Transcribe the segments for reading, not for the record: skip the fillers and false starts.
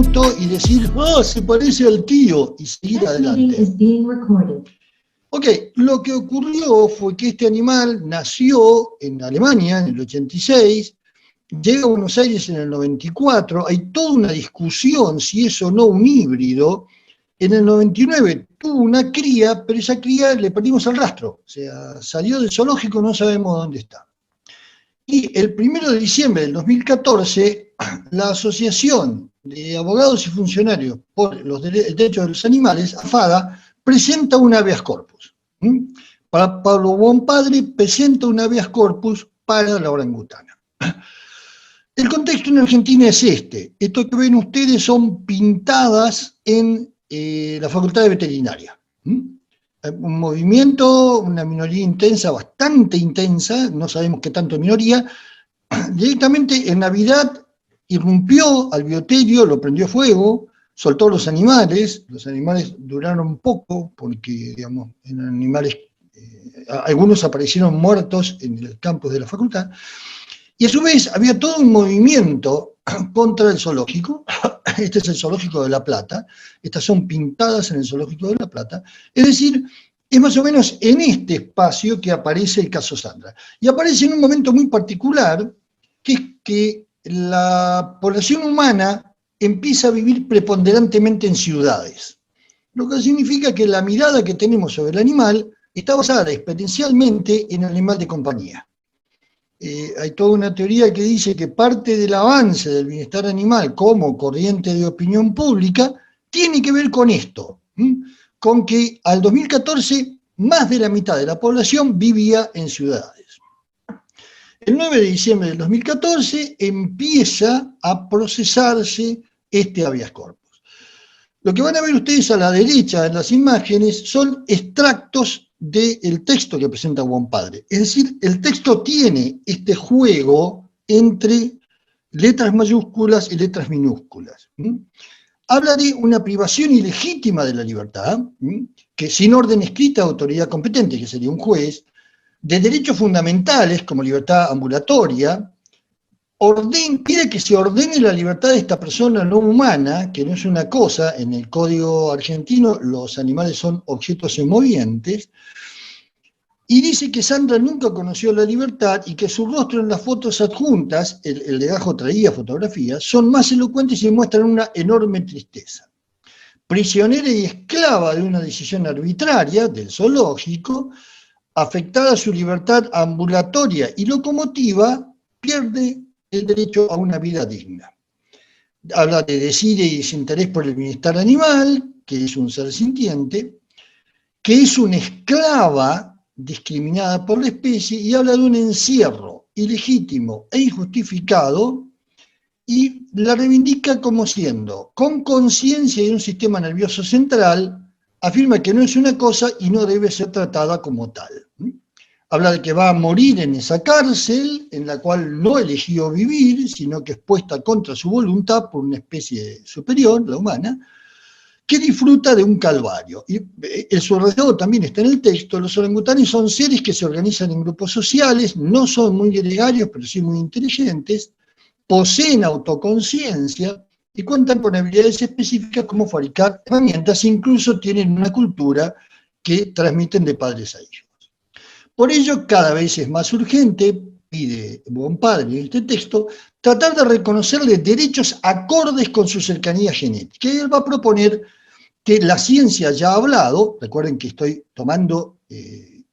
minuto y decir, se parece al tío, y seguir adelante. Ok, lo que ocurrió fue que este animal nació en Alemania en el 86, llega a Buenos Aires en el 94, hay toda una discusión si es o no un híbrido. En el 99 tuvo una cría, pero esa cría le perdimos el rastro, o sea, salió del zoológico, no sabemos dónde está. Y el 1 de diciembre del 2014, la Asociación de Abogados y Funcionarios por los Derechos de los Animales, AFADA, presenta un habeas corpus. Pablo Bonpadre presenta un habeas corpus para la orangutana. El contexto en Argentina es este. Esto que ven ustedes son pintadas en la Facultad de Veterinaria. Un movimiento, una minoría intensa, bastante intensa, no sabemos qué tanto minoría, directamente en Navidad irrumpió al bioterio, lo prendió fuego, soltó los animales duraron poco, porque, digamos, eran animales, algunos aparecieron muertos en el campus de la facultad, y a su vez había todo un movimiento contra el zoológico. Este es el zoológico de La Plata, estas son pintadas en el zoológico de La Plata, es decir, es más o menos en este espacio que aparece el caso Sandra. Y aparece en un momento muy particular, que es que la población humana empieza a vivir preponderantemente en ciudades, lo que significa que la mirada que tenemos sobre el animal está basada experiencialmente en el animal de compañía. Hay toda una teoría que dice que parte del avance del bienestar animal como corriente de opinión pública tiene que ver con esto, con que al 2014 más de la mitad de la población vivía en ciudades. El 9 de diciembre del 2014 empieza a procesarse este habeas corpus. Lo que van a ver ustedes a la derecha en las imágenes son extractos del texto que presenta Bonpadre. Es decir, el texto tiene este juego entre letras mayúsculas y letras minúsculas. Habla de una privación ilegítima de la libertad, que sin orden escrita de autoridad competente, que sería un juez, de derechos fundamentales como libertad ambulatoria, pide que se ordene la libertad de esta persona no humana, que no es una cosa, en el Código argentino los animales son objetos semovientes, y dice que Sandra nunca conoció la libertad y que su rostro en las fotos adjuntas, el legajo traía fotografías, son más elocuentes y muestran una enorme tristeza. Prisionera y esclava de una decisión arbitraria del zoológico, afectada su libertad ambulatoria y locomotiva, pierde el derecho a una vida digna. Habla de desidia y desinterés por el bienestar animal, que es un ser sintiente, que es una esclava discriminada por la especie, y habla de un encierro ilegítimo e injustificado, y la reivindica como siendo, con conciencia de un sistema nervioso central, afirma que no es una cosa y no debe ser tratada como tal. Habla de que va a morir en esa cárcel, en la cual no eligió vivir, sino que es puesta contra su voluntad por una especie superior, la humana, que disfruta de un calvario. Y su alrededor también está en el texto. Los orangutanes son seres que se organizan en grupos sociales, no son muy gregarios, pero sí muy inteligentes, poseen autoconciencia y cuentan con habilidades específicas como fabricar herramientas, incluso tienen una cultura que transmiten de padres a hijos. Por ello, cada vez es más urgente, pide Bonpadre en este texto, tratar de reconocerle derechos acordes con su cercanía genética. Y él va a proponer que la ciencia ya ha hablado, recuerden que estoy tomando,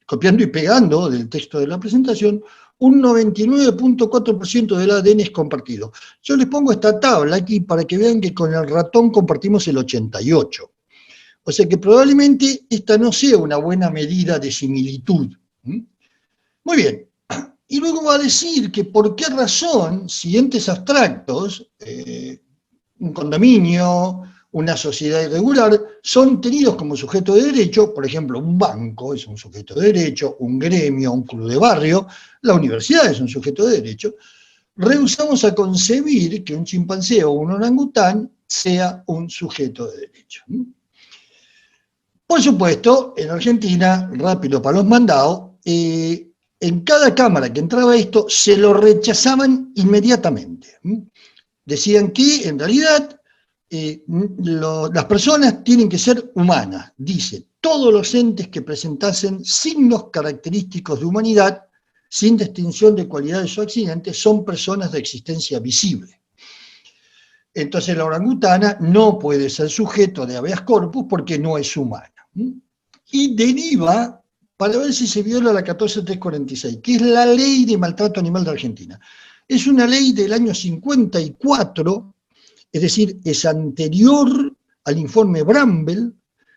copiando y pegando del texto de la presentación, un 99.4% del ADN es compartido. Yo les pongo esta tabla aquí para que vean que con el ratón compartimos el 88%. O sea que probablemente esta no sea una buena medida de similitud. Muy bien. Y luego va a decir que por qué razón, si entes abstractos, un condominio, una sociedad irregular, son tenidos como sujeto de derecho, por ejemplo, un banco es un sujeto de derecho, un gremio, un club de barrio, la universidad es un sujeto de derecho, rehusamos a concebir que un chimpancé o un orangután sea un sujeto de derecho. Por supuesto, en Argentina, rápido para los mandados, en cada cámara que entraba esto, se lo rechazaban inmediatamente. Decían que, en realidad, las personas tienen que ser humanas, dice, todos los entes que presentasen signos característicos de humanidad, sin distinción de cualidades o accidentes, son personas de existencia visible. Entonces la orangutana no puede ser sujeto de habeas corpus porque no es humana. Y deriva, para ver si se viola la 14346, que es la ley de maltrato animal de Argentina. Es una ley del año 54, es decir, es anterior al informe Bramble,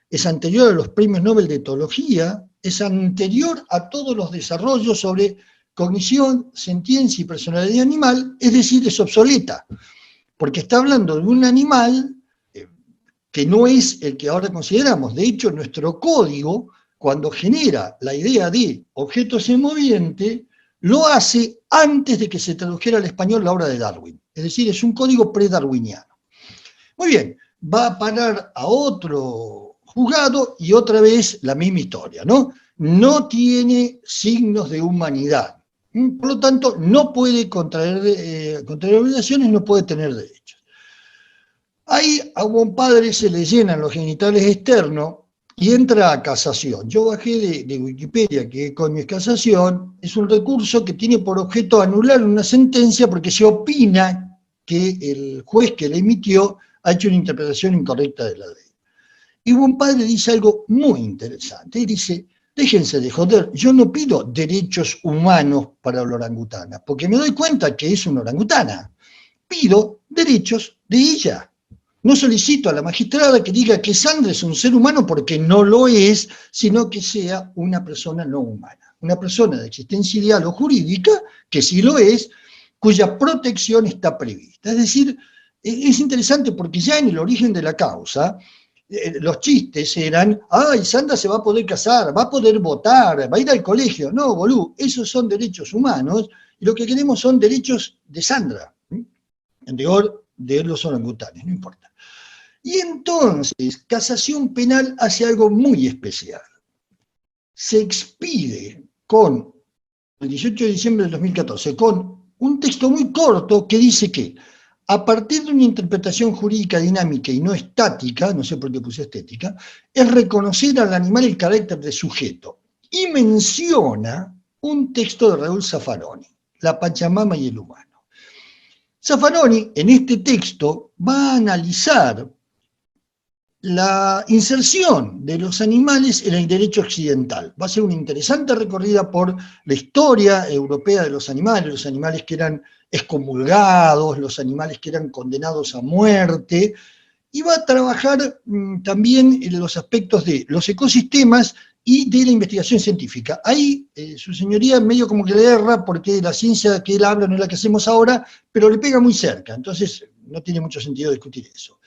es anterior a los premios Nobel de Etología, es anterior a todos los desarrollos sobre cognición, sentiencia y personalidad animal, es decir, es obsoleta, porque está hablando de un animal que no es el que ahora consideramos. De hecho, nuestro código, cuando genera la idea de objetos en movimiento, lo hace antes de que se tradujera al español la obra de Darwin. Es decir, es un código pre-darwiniano. Muy bien, va a parar a otro juzgado y otra vez la misma historia, ¿no? No tiene signos de humanidad. Por lo tanto, no puede contraer obligaciones, no puede tener derechos. Ahí a un padre se le llenan los genitales externos y entra a casación. Yo bajé de Wikipedia, que con mi casación es un recurso que tiene por objeto anular una sentencia porque se opina que el juez que la emitió ha hecho una interpretación incorrecta de la ley. Y un padre dice algo muy interesante, y dice, déjense de joder, yo no pido derechos humanos para la orangutana, porque me doy cuenta que es una orangutana, pido derechos de ella. No solicito a la magistrada que diga que Sandra es un ser humano porque no lo es, sino que sea una persona no humana, una persona de existencia ideal o jurídica, que sí lo es, cuya protección está prevista. Es decir, es interesante porque ya en el origen de la causa, los chistes eran, ay, Sandra se va a poder casar, va a poder votar, va a ir al colegio. No, bolú, esos son derechos humanos, y lo que queremos son derechos de Sandra, en rigor de los orangutanes, no importa. Y entonces, casación penal hace algo muy especial. Se expide con, el 18 de diciembre del 2014, con un texto muy corto que dice que, a partir de una interpretación jurídica dinámica y no estática, no sé por qué puse estética, es reconocer al animal el carácter de sujeto. Y menciona un texto de Raúl Zaffaroni, La Pachamama y el humano. Zaffaroni, en este texto, va a analizar la inserción de los animales en el derecho occidental. Va a ser una interesante recorrida por la historia europea de los animales que eran excomulgados, los animales que eran condenados a muerte, y va a trabajar también en los aspectos de los ecosistemas y de la investigación científica. Ahí su señoría medio como que le erra porque la ciencia que él habla no es la que hacemos ahora, pero le pega muy cerca, entonces no tiene mucho sentido discutir eso.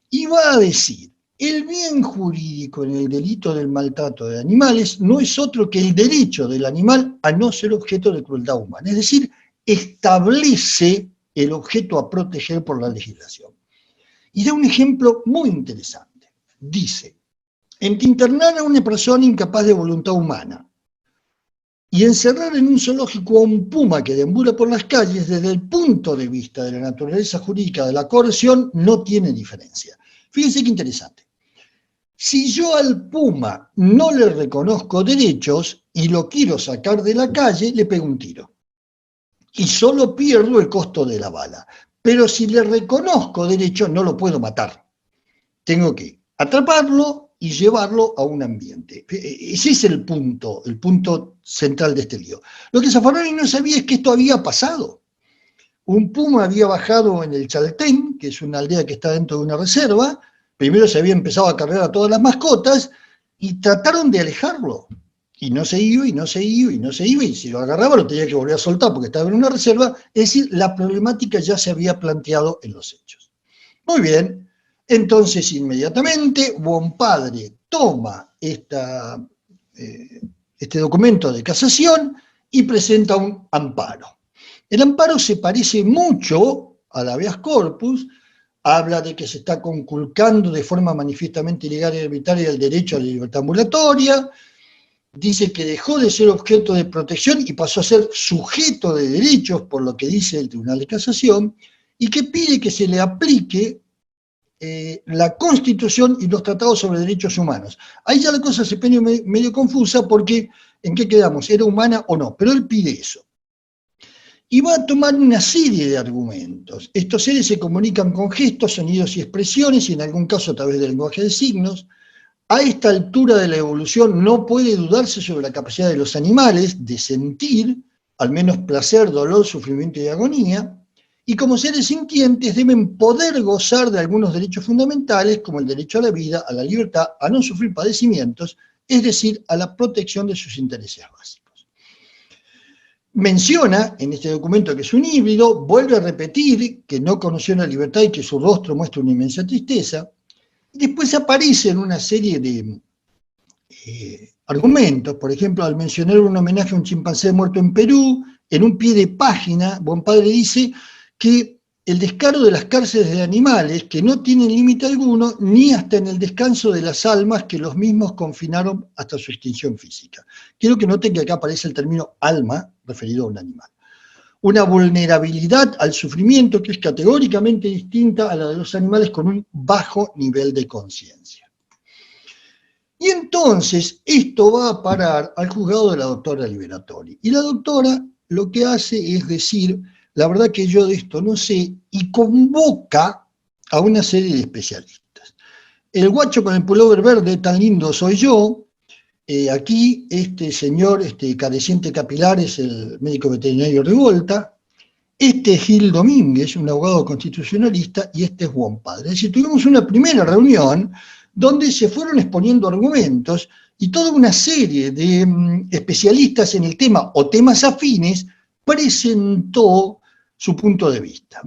Y va a decir, el bien jurídico en el delito del maltrato de animales no es otro que el derecho del animal a no ser objeto de crueldad humana. Es decir, establece el objeto a proteger por la legislación. Y da un ejemplo muy interesante. Dice, entre internar a una persona incapaz de voluntad humana y encerrar en un zoológico a un puma que deambula por las calles, desde el punto de vista de la naturaleza jurídica de la coerción, no tiene diferencia. Fíjense qué interesante. Si yo al puma no le reconozco derechos y lo quiero sacar de la calle, le pego un tiro. Y solo pierdo el costo de la bala. Pero si le reconozco derechos, no lo puedo matar. Tengo que atraparlo y llevarlo a un ambiente. Ese es el punto central de este lío. Lo que Zaffaroni no sabía es que esto había pasado. Un puma había bajado en el Chaltén, que es una aldea que está dentro de una reserva. Primero se había empezado a cargar a todas las mascotas y trataron de alejarlo. Y no se iba, y no se iba, y no se iba, y si lo agarraba lo tenía que volver a soltar porque estaba en una reserva. Es decir, la problemática ya se había planteado en los hechos. Muy bien, entonces inmediatamente Bonpadre toma este documento de casación y presenta un amparo. El amparo se parece mucho al habeas corpus, habla de que se está conculcando de forma manifiestamente ilegal y arbitraria el derecho a la libertad ambulatoria, dice que dejó de ser objeto de protección y pasó a ser sujeto de derechos, por lo que dice el Tribunal de Casación, y que pide que se le aplique la Constitución y los tratados sobre derechos humanos. Ahí ya la cosa se pone medio confusa porque ¿en qué quedamos? ¿Era humana o no? Pero él pide eso. Y va a tomar una serie de argumentos. Estos seres se comunican con gestos, sonidos y expresiones, y en algún caso a través del lenguaje de signos. A esta altura de la evolución no puede dudarse sobre la capacidad de los animales de sentir, al menos placer, dolor, sufrimiento y agonía, y como seres sintientes deben poder gozar de algunos derechos fundamentales, como el derecho a la vida, a la libertad, a no sufrir padecimientos, es decir, a la protección de sus intereses básicos. Menciona en este documento que es un híbrido, vuelve a repetir que no conoció la libertad y que su rostro muestra una inmensa tristeza. Después aparecen una serie de argumentos, por ejemplo, al mencionar un homenaje a un chimpancé muerto en Perú, en un pie de página, Bonpadre dice que el descaro de las cárceles de animales, que no tienen límite alguno, ni hasta en el descanso de las almas que los mismos confinaron hasta su extinción física. Quiero que noten que acá aparece el término alma, referido a un animal. Una vulnerabilidad al sufrimiento que es categóricamente distinta a la de los animales con un bajo nivel de conciencia. Y entonces esto va a parar al juzgado de la doctora Liberatori. Y la doctora lo que hace es decir, la verdad que yo de esto no sé, y convoca a una serie de especialistas. El guacho con el pullover verde, tan lindo soy yo. Aquí este señor careciente capilar es el médico veterinario Revolta, este es Gil Domínguez, un abogado constitucionalista, y este es Bonpadre. Es decir, tuvimos una primera reunión donde se fueron exponiendo argumentos y toda una serie de especialistas en el tema o temas afines presentó su punto de vista.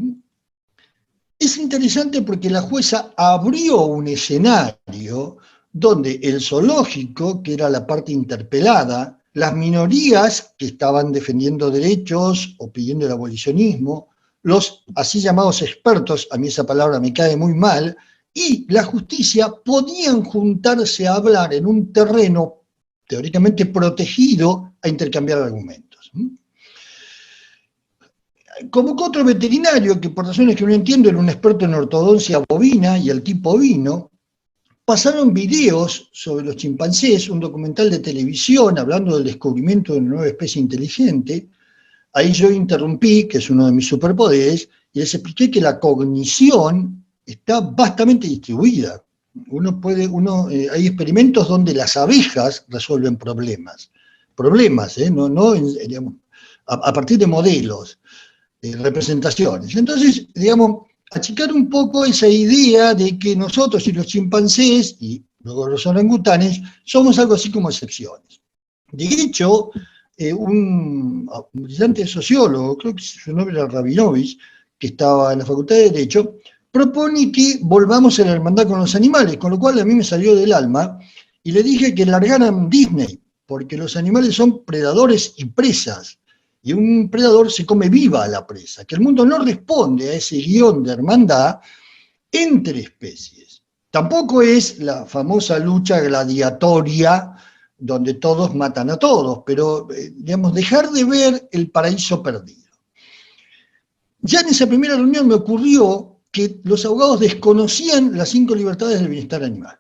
Es interesante porque la jueza abrió un escenario donde el zoológico, que era la parte interpelada, las minorías que estaban defendiendo derechos o pidiendo el abolicionismo, los así llamados expertos, a mí esa palabra me cae muy mal, y la justicia podían juntarse a hablar en un terreno teóricamente protegido a intercambiar argumentos. Convocó otro veterinario que por razones que no entiendo era un experto en ortodoncia bovina y el tipo ovino. Pasaron videos sobre los chimpancés, un documental de televisión hablando del descubrimiento de una nueva especie inteligente. Ahí yo interrumpí, que es uno de mis superpoderes, y les expliqué que la cognición está vastamente distribuida. Hay experimentos donde las abejas resuelven problemas, digamos, a partir de modelos, representaciones. Entonces, digamos, achicar un poco esa idea de que nosotros y los chimpancés, y luego los orangutanes, somos algo así como excepciones. De hecho, un brillante sociólogo, creo que su nombre era Rabinovich, que estaba en la Facultad de Derecho, propone que volvamos a la hermandad con los animales, con lo cual a mí me salió del alma, y le dije que largaran Disney, porque los animales son predadores y presas, y un predador se come viva a la presa, que el mundo no responde a ese guión de hermandad entre especies. Tampoco es la famosa lucha gladiatoria donde todos matan a todos, pero digamos, dejar de ver el paraíso perdido. Ya en esa primera reunión me ocurrió que los abogados desconocían las 5 libertades del bienestar animal.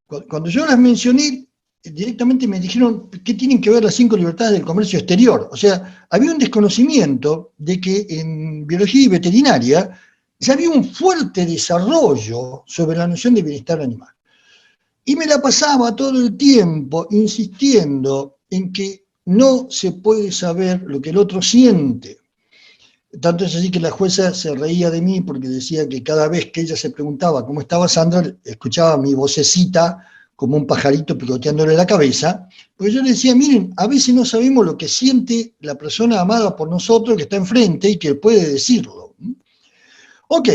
Cuando yo las mencioné, directamente me dijeron qué tienen que ver las 5 libertades del comercio exterior. O sea, había un desconocimiento de que en biología y veterinaria ya había un fuerte desarrollo sobre la noción de bienestar animal. Y me la pasaba todo el tiempo insistiendo en que no se puede saber lo que el otro siente. Tanto es así que la jueza se reía de mí porque decía que cada vez que ella se preguntaba cómo estaba Sandra, escuchaba mi vocecita como un pajarito picoteándole la cabeza, porque yo le decía, miren, a veces no sabemos lo que siente la persona amada por nosotros que está enfrente y que puede decirlo. Ok,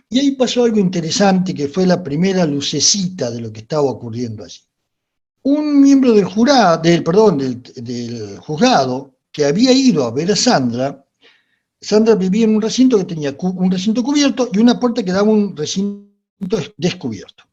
y ahí pasó algo interesante que fue la primera lucecita de lo que estaba ocurriendo allí. Un miembro del juzgado que había ido a ver a Sandra vivía en un recinto que tenía un recinto cubierto y una puerta que daba a un recinto descubierto.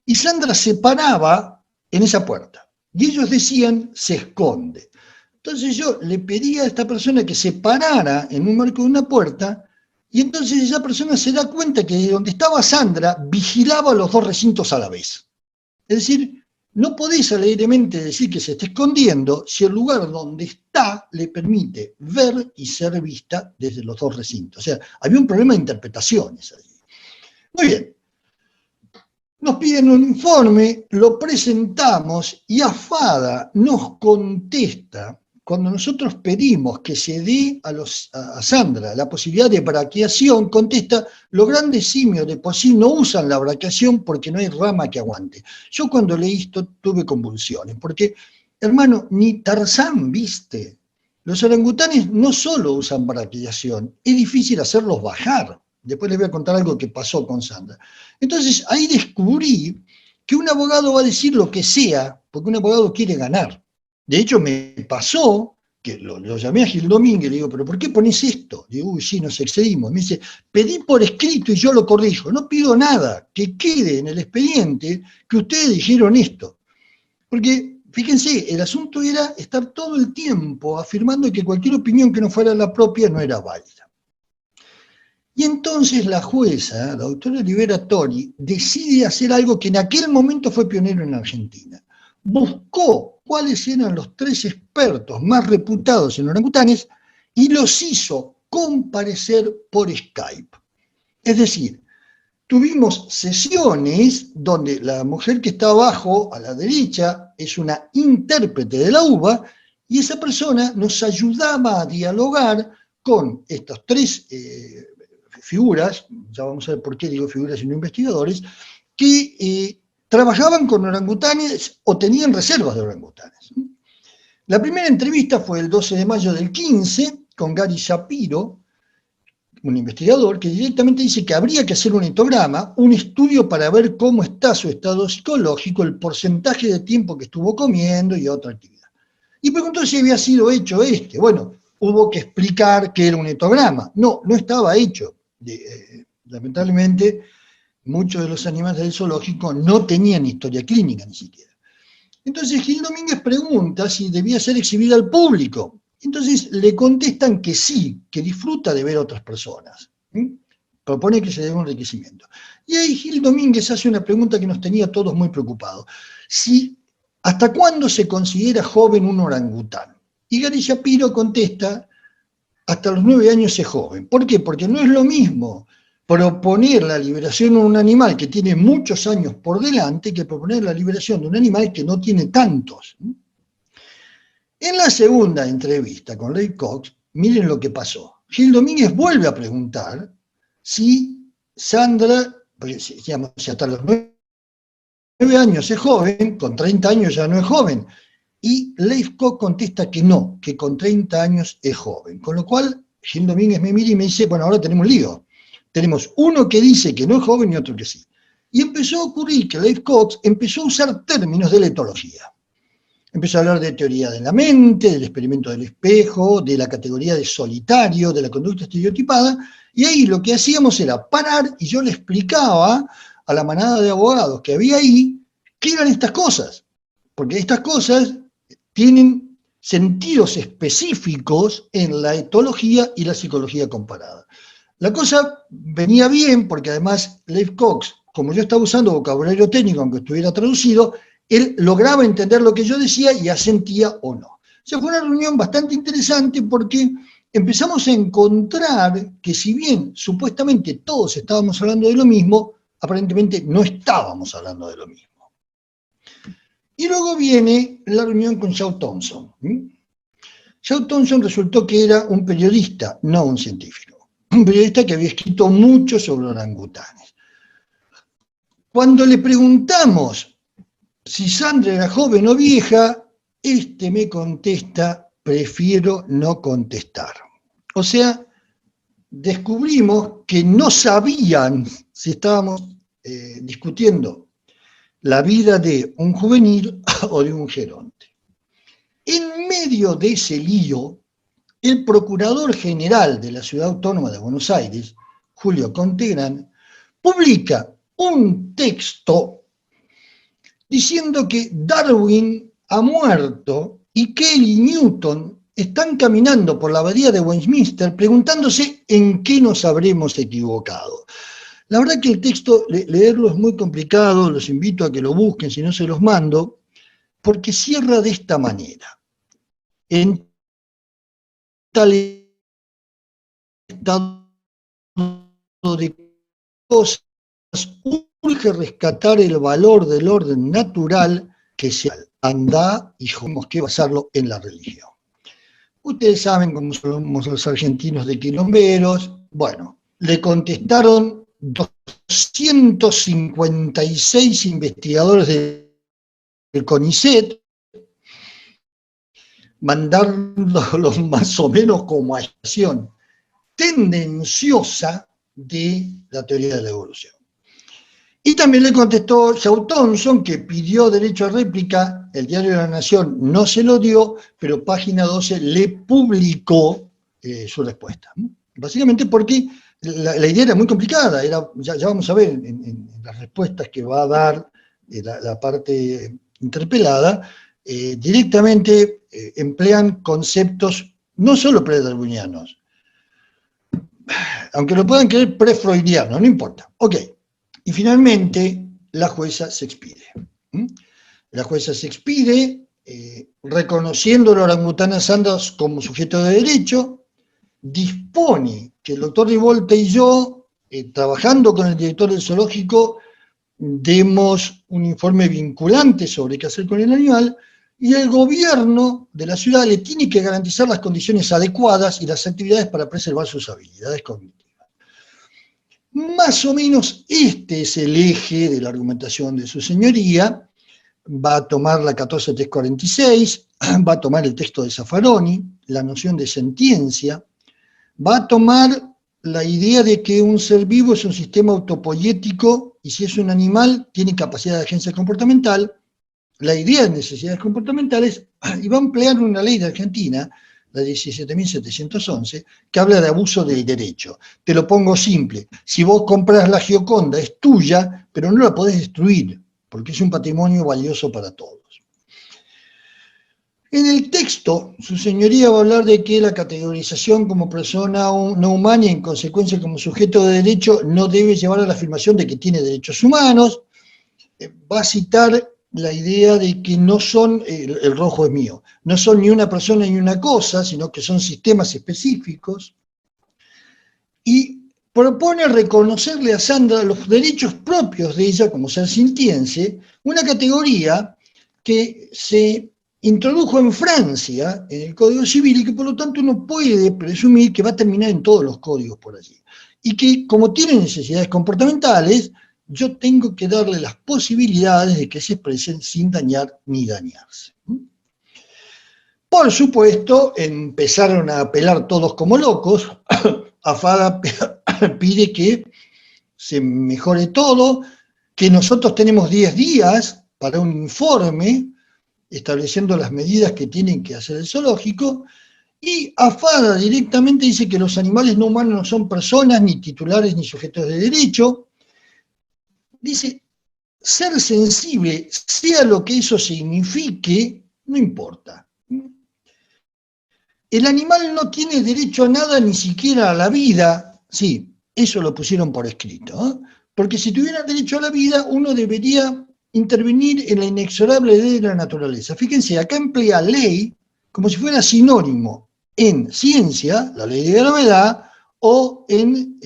Y Sandra se paraba en esa puerta. Y ellos decían, se esconde. Entonces yo le pedí a esta persona que se parara en un marco de una puerta Y entonces esa persona se da cuenta que de donde estaba Sandra vigilaba los dos recintos a la vez. Es decir, no podés alegremente decir que se está escondiendo si el lugar donde está le permite ver y ser vista desde los dos recintos. O sea, había un problema de interpretaciones allí. Muy bien. Nos piden un informe, lo presentamos y AFADA nos contesta cuando nosotros pedimos que se dé a Sandra la posibilidad de braquiación, contesta: los grandes simios de por sí no usan la braquiación porque no hay rama que aguante. Yo cuando leí esto tuve convulsiones, porque, hermano, ni Tarzán viste. Los orangutanes no solo usan braquiación, es difícil hacerlos bajar. Después les voy a contar algo que pasó con Sandra. Entonces ahí descubrí que un abogado va a decir lo que sea, porque un abogado quiere ganar. De hecho, me pasó que lo llamé a Gil Domínguez y le digo: ¿pero por qué pones esto? Digo: uy, sí, nos excedimos. Me dice: pedí por escrito y yo lo corrijo. No pido nada, que quede en el expediente que ustedes dijeron esto. Porque, fíjense, el asunto era estar todo el tiempo afirmando que cualquier opinión que no fuera la propia no era válida. Y entonces la jueza, la doctora Liberatori, decide hacer algo que en aquel momento fue pionero en Argentina. Buscó cuáles eran los 3 expertos más reputados en orangutanes y los hizo comparecer por Skype. Es decir, tuvimos sesiones donde la mujer que está abajo, a la derecha, es una intérprete de la UBA, y esa persona nos ayudaba a dialogar con estos 3 figuras, ya vamos a ver por qué digo figuras y no investigadores, que trabajaban con orangutanes o tenían reservas de orangutanes. La primera entrevista fue el 12 de mayo del 15 con Gary Shapiro, un investigador que directamente dice que habría que hacer un etograma, un estudio para ver cómo está su estado psicológico, el porcentaje de tiempo que estuvo comiendo y otra actividad. Y preguntó si había sido hecho este. Bueno, hubo que explicar que era un etograma. No, no estaba hecho. Lamentablemente, muchos de los animales del zoológico no tenían historia clínica ni siquiera. Entonces Gil Domínguez pregunta si debía ser exhibida al público. Entonces le contestan que sí, que disfruta de ver a otras personas. Propone que se dé un enriquecimiento. Y ahí Gil Domínguez hace una pregunta que nos tenía todos muy preocupados. ¿Hasta cuándo se considera joven un orangután? Y Gary Shapiro contesta: hasta los 9 años es joven. ¿Por qué? Porque no es lo mismo proponer la liberación de un animal que tiene muchos años por delante que proponer la liberación de un animal que no tiene tantos. En la segunda entrevista con Leif Cox, miren lo que pasó. Gil Domínguez vuelve a preguntar si Sandra, digamos, si hasta los 9 años es joven, con 30 años ya no es joven. Y Leif Cox contesta que no, que con 30 años es joven. Con lo cual, Gil Domínguez me mira y me dice: bueno, ahora tenemos un lío. Tenemos uno que dice que no es joven y otro que sí. Y empezó a ocurrir que Leif Cox empezó a usar términos de la etología. Empezó a hablar de teoría de la mente, del experimento del espejo, de la categoría de solitario, de la conducta estereotipada, y ahí lo que hacíamos era parar y yo le explicaba a la manada de abogados que había ahí qué eran estas cosas, porque estas cosas tienen sentidos específicos en la etología y la psicología comparada. La cosa venía bien porque además Leif Cox, como yo estaba usando vocabulario técnico aunque estuviera traducido, él lograba entender lo que yo decía y asentía o no. O sea, fue una reunión bastante interesante porque empezamos a encontrar que si bien supuestamente todos estábamos hablando de lo mismo, aparentemente no estábamos hablando de lo mismo. Y luego viene la reunión con Shaw Thompson. Shaw Thompson resultó que era un periodista, no un científico. Un periodista que había escrito mucho sobre orangutanes. Cuando le preguntamos si Sandra era joven o vieja, me contesta: prefiero no contestar. O sea, descubrimos que no sabían si estábamos discutiendo la vida de un juvenil o de un geronte. En medio de ese lío, el procurador general de la Ciudad Autónoma de Buenos Aires, Julio Contegrán, publica un texto diciendo que Darwin ha muerto y que Newton están caminando por la abadía de Westminster preguntándose en qué nos habremos equivocado. La verdad que el texto, leerlo es muy complicado, los invito a que lo busquen, si no se los mando, porque cierra de esta manera. En tal estado de cosas, urge rescatar el valor del orden natural que se anda y tenemos que basarlo en la religión. Ustedes saben cómo somos los argentinos de quilomberos. Bueno, le contestaron 256 investigadores del CONICET, mandándolos más o menos como acción tendenciosa de la teoría de la evolución. Y también le contestó Shaw Thompson, que pidió derecho a réplica, el Diario de la Nación no se lo dio, pero Página 12 le publicó su respuesta. Básicamente porque la idea era muy complicada, ya vamos a ver en las respuestas que va a dar la parte interpelada, directamente emplean conceptos no solo predarwinianos, aunque lo puedan creer pre-freudianos, no importa. Ok. Y finalmente, la jueza se expide. La jueza se expide, reconociendo al orangután Sanders como sujeto de derecho, dispone que el doctor Rivolta y yo, trabajando con el director del zoológico, demos un informe vinculante sobre qué hacer con el animal, y el gobierno de la ciudad le tiene que garantizar las condiciones adecuadas y las actividades para preservar sus habilidades cognitivas. Más o menos este es el eje de la argumentación de su señoría. Va a tomar la 14346, va a tomar el texto de Zaffaroni, la noción de sentiencia, va a tomar la idea de que un ser vivo es un sistema autopoyético y si es un animal tiene capacidad de agencia comportamental, la idea de necesidades comportamentales, y va a emplear una ley de Argentina, la 17.711, que habla de abuso del derecho. Te lo pongo simple, si vos compras la Gioconda es tuya, pero no la podés destruir, porque es un patrimonio valioso para todos. En el texto, su señoría va a hablar de que la categorización como persona no humana y en consecuencia como sujeto de derecho no debe llevar a la afirmación de que tiene derechos humanos. Va a citar la idea de que no son, el rojo es mío, no son ni una persona ni una cosa, sino que son sistemas específicos, y propone reconocerle a Sandra los derechos propios de ella como ser sintiense, una categoría que se introdujo en Francia, en el Código Civil, y que por lo tanto uno puede presumir que va a terminar en todos los códigos por allí. Y que como tiene necesidades comportamentales, yo tengo que darle las posibilidades de que se expresen sin dañar ni dañarse. Por supuesto, empezaron a apelar todos como locos. AFADA pide que se mejore todo, que nosotros tenemos 10 días para un informe estableciendo las medidas que tienen que hacer el zoológico, y AFADA directamente dice que los animales no humanos no son personas, ni titulares, ni sujetos de derecho. Dice, ser sensible, sea lo que eso signifique, no importa. El animal no tiene derecho a nada, ni siquiera a la vida. Sí, eso lo pusieron por escrito, ¿eh? Porque si tuviera derecho a la vida, uno debería intervenir en la inexorable ley de la naturaleza. Fíjense, acá emplea ley como si fuera sinónimo en ciencia, la ley de gravedad, o en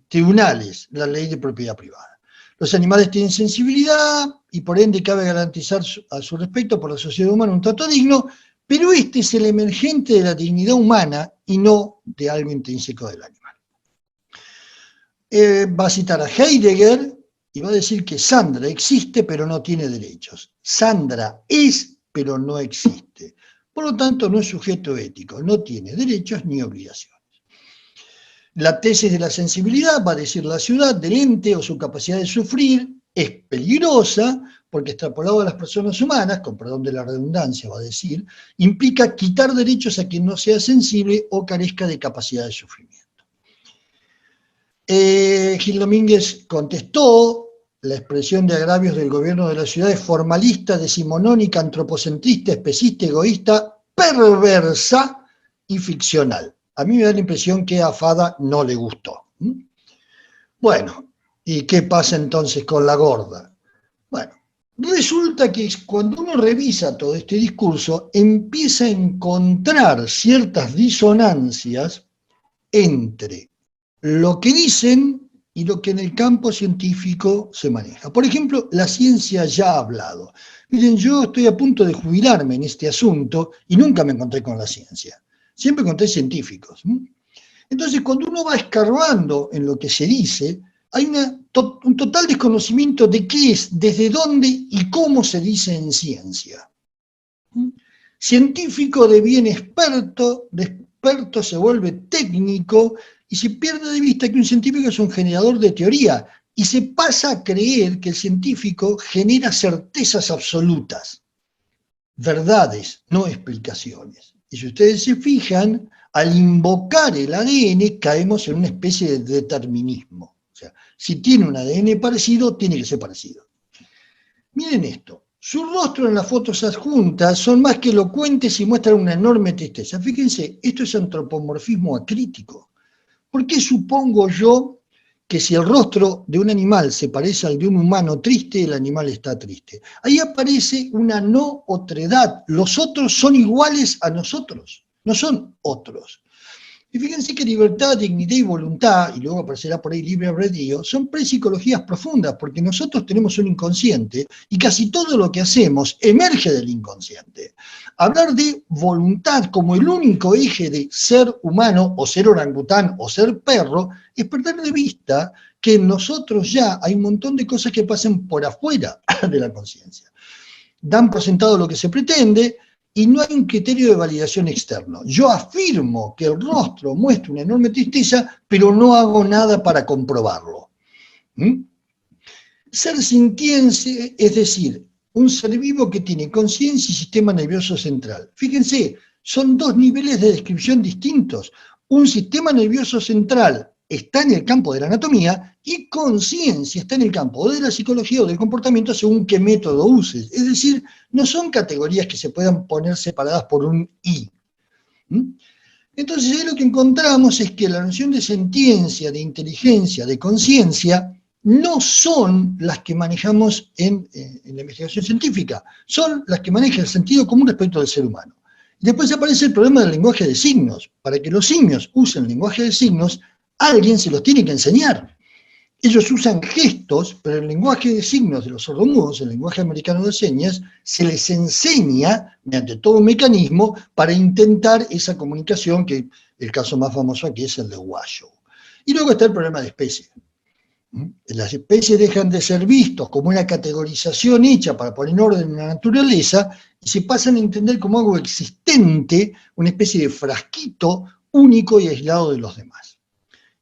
tribunales, la ley de propiedad privada. Los animales tienen sensibilidad y por ende cabe garantizar a su respecto por la sociedad humana un trato digno, pero este es el emergente de la dignidad humana y no de algo intrínseco del animal. Va a citar a Heidegger y va a decir que Sandra existe pero no tiene derechos. Sandra es pero no existe. Por lo tanto no es sujeto ético, no tiene derechos ni obligaciones. La tesis de la sensibilidad, va a decir la ciudad, del ente o su capacidad de sufrir, es peligrosa porque extrapolado a las personas humanas, con perdón de la redundancia va a decir, implica quitar derechos a quien no sea sensible o carezca de capacidad de sufrimiento. Gil Domínguez contestó, la expresión de agravios del gobierno de la ciudad es formalista, decimonónica, antropocentrista, especista, egoísta, perversa y ficcional. A mí me da la impresión que a Fada no le gustó. Bueno, ¿y qué pasa entonces con la gorda? Bueno, resulta que cuando uno revisa todo este discurso, empieza a encontrar ciertas disonancias entre lo que dicen y lo que en el campo científico se maneja. Por ejemplo, la ciencia ya ha hablado. Miren, yo estoy a punto de jubilarme en este asunto y nunca me encontré con la ciencia. Siempre encontré científicos. Entonces, cuando uno va escarbando en lo que se dice, hay un total desconocimiento de qué es, desde dónde y cómo se dice en ciencia. Científico deviene experto, de experto se vuelve técnico y se pierde de vista que un científico es un generador de teoría y se pasa a creer que el científico genera certezas absolutas, verdades, no explicaciones. Y si ustedes se fijan, al invocar el ADN caemos en una especie de determinismo. O sea, si tiene un ADN parecido, tiene que ser parecido. Miren esto, su rostro en las fotos adjuntas son más que elocuentes y muestran una enorme tristeza. Fíjense, esto es antropomorfismo acrítico. ¿Por qué supongo yo que si el rostro de un animal se parece al de un humano triste, el animal está triste? Ahí aparece una no otredad. Los otros son iguales a nosotros, no son otros. Y fíjense que libertad, dignidad y voluntad, y luego aparecerá por ahí libre albedrío, son prepsicologías profundas, porque nosotros tenemos un inconsciente y casi todo lo que hacemos emerge del inconsciente. Hablar de voluntad como el único eje de ser humano, o ser orangután, o ser perro, es perder de vista que en nosotros ya hay un montón de cosas que pasan por afuera de la conciencia. Dan por sentado lo que se pretende, y no hay un criterio de validación externo. Yo afirmo que el rostro muestra una enorme tristeza, pero no hago nada para comprobarlo. Ser sintiente, es decir, un ser vivo que tiene conciencia y sistema nervioso central. Fíjense, son dos niveles de descripción distintos. Un sistema nervioso central está en el campo de la anatomía y conciencia está en el campo de la psicología o del comportamiento según qué método uses. Es decir, no son categorías que se puedan poner separadas por un I. Entonces ahí lo que encontramos es que la noción de sentiencia, de inteligencia, de conciencia, no son las que manejamos en la investigación científica, son las que maneja el sentido común respecto del ser humano. Y después aparece el problema del lenguaje de signos. Para que los simios usen el lenguaje de signos, alguien se los tiene que enseñar. Ellos usan gestos, pero el lenguaje de signos de los sordomudos, el lenguaje americano de señas, se les enseña mediante todo un mecanismo para intentar esa comunicación, que el caso más famoso aquí es el de Washoe. Y luego está el problema de especies. Las especies dejan de ser vistos como una categorización hecha para poner en orden en la naturaleza y se pasan a entender como algo existente, una especie de frasquito único y aislado de los demás.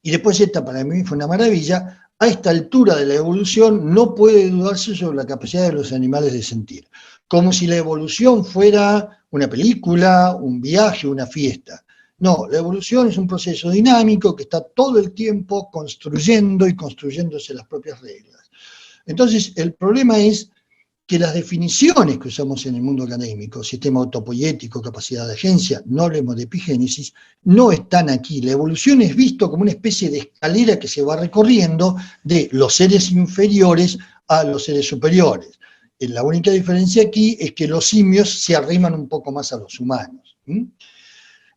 Y después esta para mí fue una maravilla: a esta altura de la evolución no puede dudarse sobre la capacidad de los animales de sentir, como si la evolución fuera una película, un viaje, una fiesta. No, la evolución es un proceso dinámico que está todo el tiempo construyendo y construyéndose las propias reglas. Entonces, el problema es que las definiciones que usamos en el mundo académico, sistema autopoiético, capacidad de agencia, no hablemos de epigénesis, no están aquí. La evolución es visto como una especie de escalera que se va recorriendo de los seres inferiores a los seres superiores. La única diferencia aquí es que los simios se arriman un poco más a los humanos.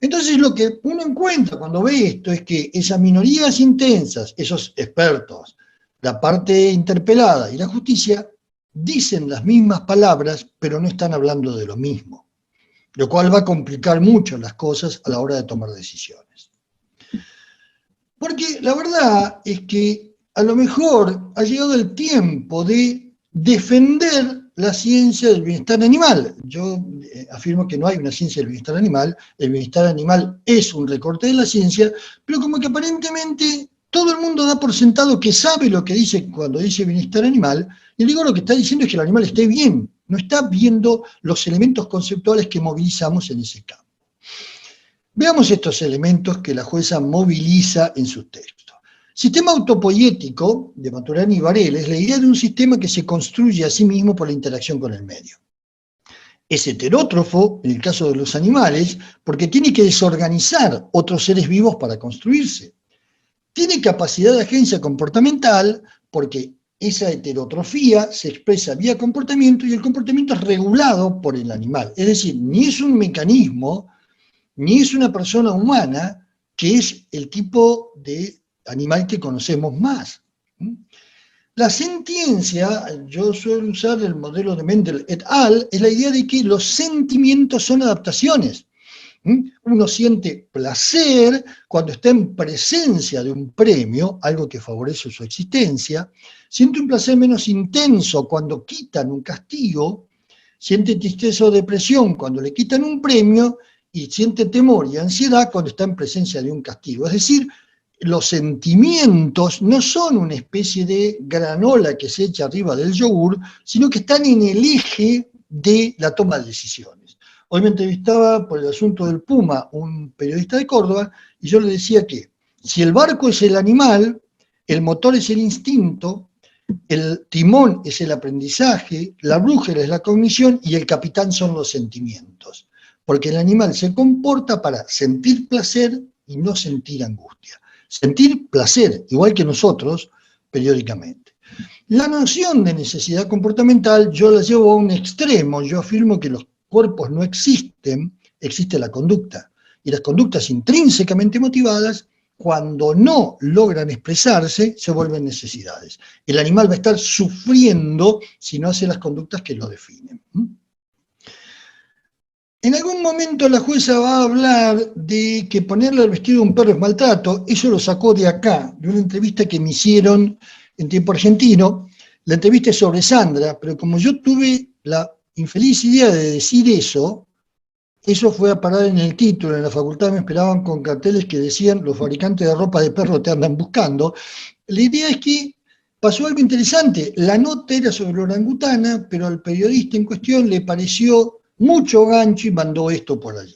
Entonces lo que uno encuentra cuando ve esto es que esas minorías intensas, esos expertos, la parte interpelada y la justicia, dicen las mismas palabras, pero no están hablando de lo mismo, lo cual va a complicar mucho las cosas a la hora de tomar decisiones. Porque la verdad es que a lo mejor ha llegado el tiempo de defender la ciencia del bienestar animal. Yo afirmo que no hay una ciencia del bienestar animal, el bienestar animal es un recorte de la ciencia, pero como que aparentemente todo el mundo da por sentado que sabe lo que dice cuando dice bienestar animal, y digo lo que está diciendo es que el animal esté bien, no está viendo los elementos conceptuales que movilizamos en ese campo. Veamos estos elementos que la jueza moviliza en sus textos. Sistema autopoiético, de Maturana y Varela, es la idea de un sistema que se construye a sí mismo por la interacción con el medio. Es heterótrofo, en el caso de los animales, porque tiene que desorganizar otros seres vivos para construirse. Tiene capacidad de agencia comportamental, porque esa heterotrofía se expresa vía comportamiento y el comportamiento es regulado por el animal. Es decir, ni es un mecanismo, ni es una persona humana, que es el tipo de animal que conocemos más. La sentiencia, yo suelo usar el modelo de Mendel et al., es la idea de que los sentimientos son adaptaciones. Uno siente placer cuando está en presencia de un premio, algo que favorece su existencia, siente un placer menos intenso cuando quitan un castigo, siente tristeza o depresión cuando le quitan un premio, y siente temor y ansiedad cuando está en presencia de un castigo. Es decir, los sentimientos no son una especie de granola que se echa arriba del yogur, sino que están en el eje de la toma de decisiones. Hoy me entrevistaba por el asunto del puma un periodista de Córdoba, y yo le decía que si el barco es el animal, el motor es el instinto, el timón es el aprendizaje, la brújula es la cognición y el capitán son los sentimientos. Porque el animal se comporta para sentir placer y no sentir angustia. Sentir placer, igual que nosotros, periódicamente. La noción de necesidad comportamental yo la llevo a un extremo. Yo afirmo que los cuerpos no existen, existe la conducta. Y las conductas intrínsecamente motivadas, cuando no logran expresarse, se vuelven necesidades. El animal va a estar sufriendo si no hace las conductas que lo definen. En algún momento la jueza va a hablar de que ponerle el vestido a un perro es maltrato. Eso lo sacó de acá, de una entrevista que me hicieron en tiempo argentino. La entrevista es sobre Sandra, pero como yo tuve la infeliz idea de decir eso fue a parar en el título. En la facultad me esperaban con carteles que decían: los fabricantes de ropa de perro te andan buscando. La idea es que pasó algo interesante. La nota era sobre la orangutana, pero al periodista en cuestión le pareció mucho gancho y mandó esto por allí.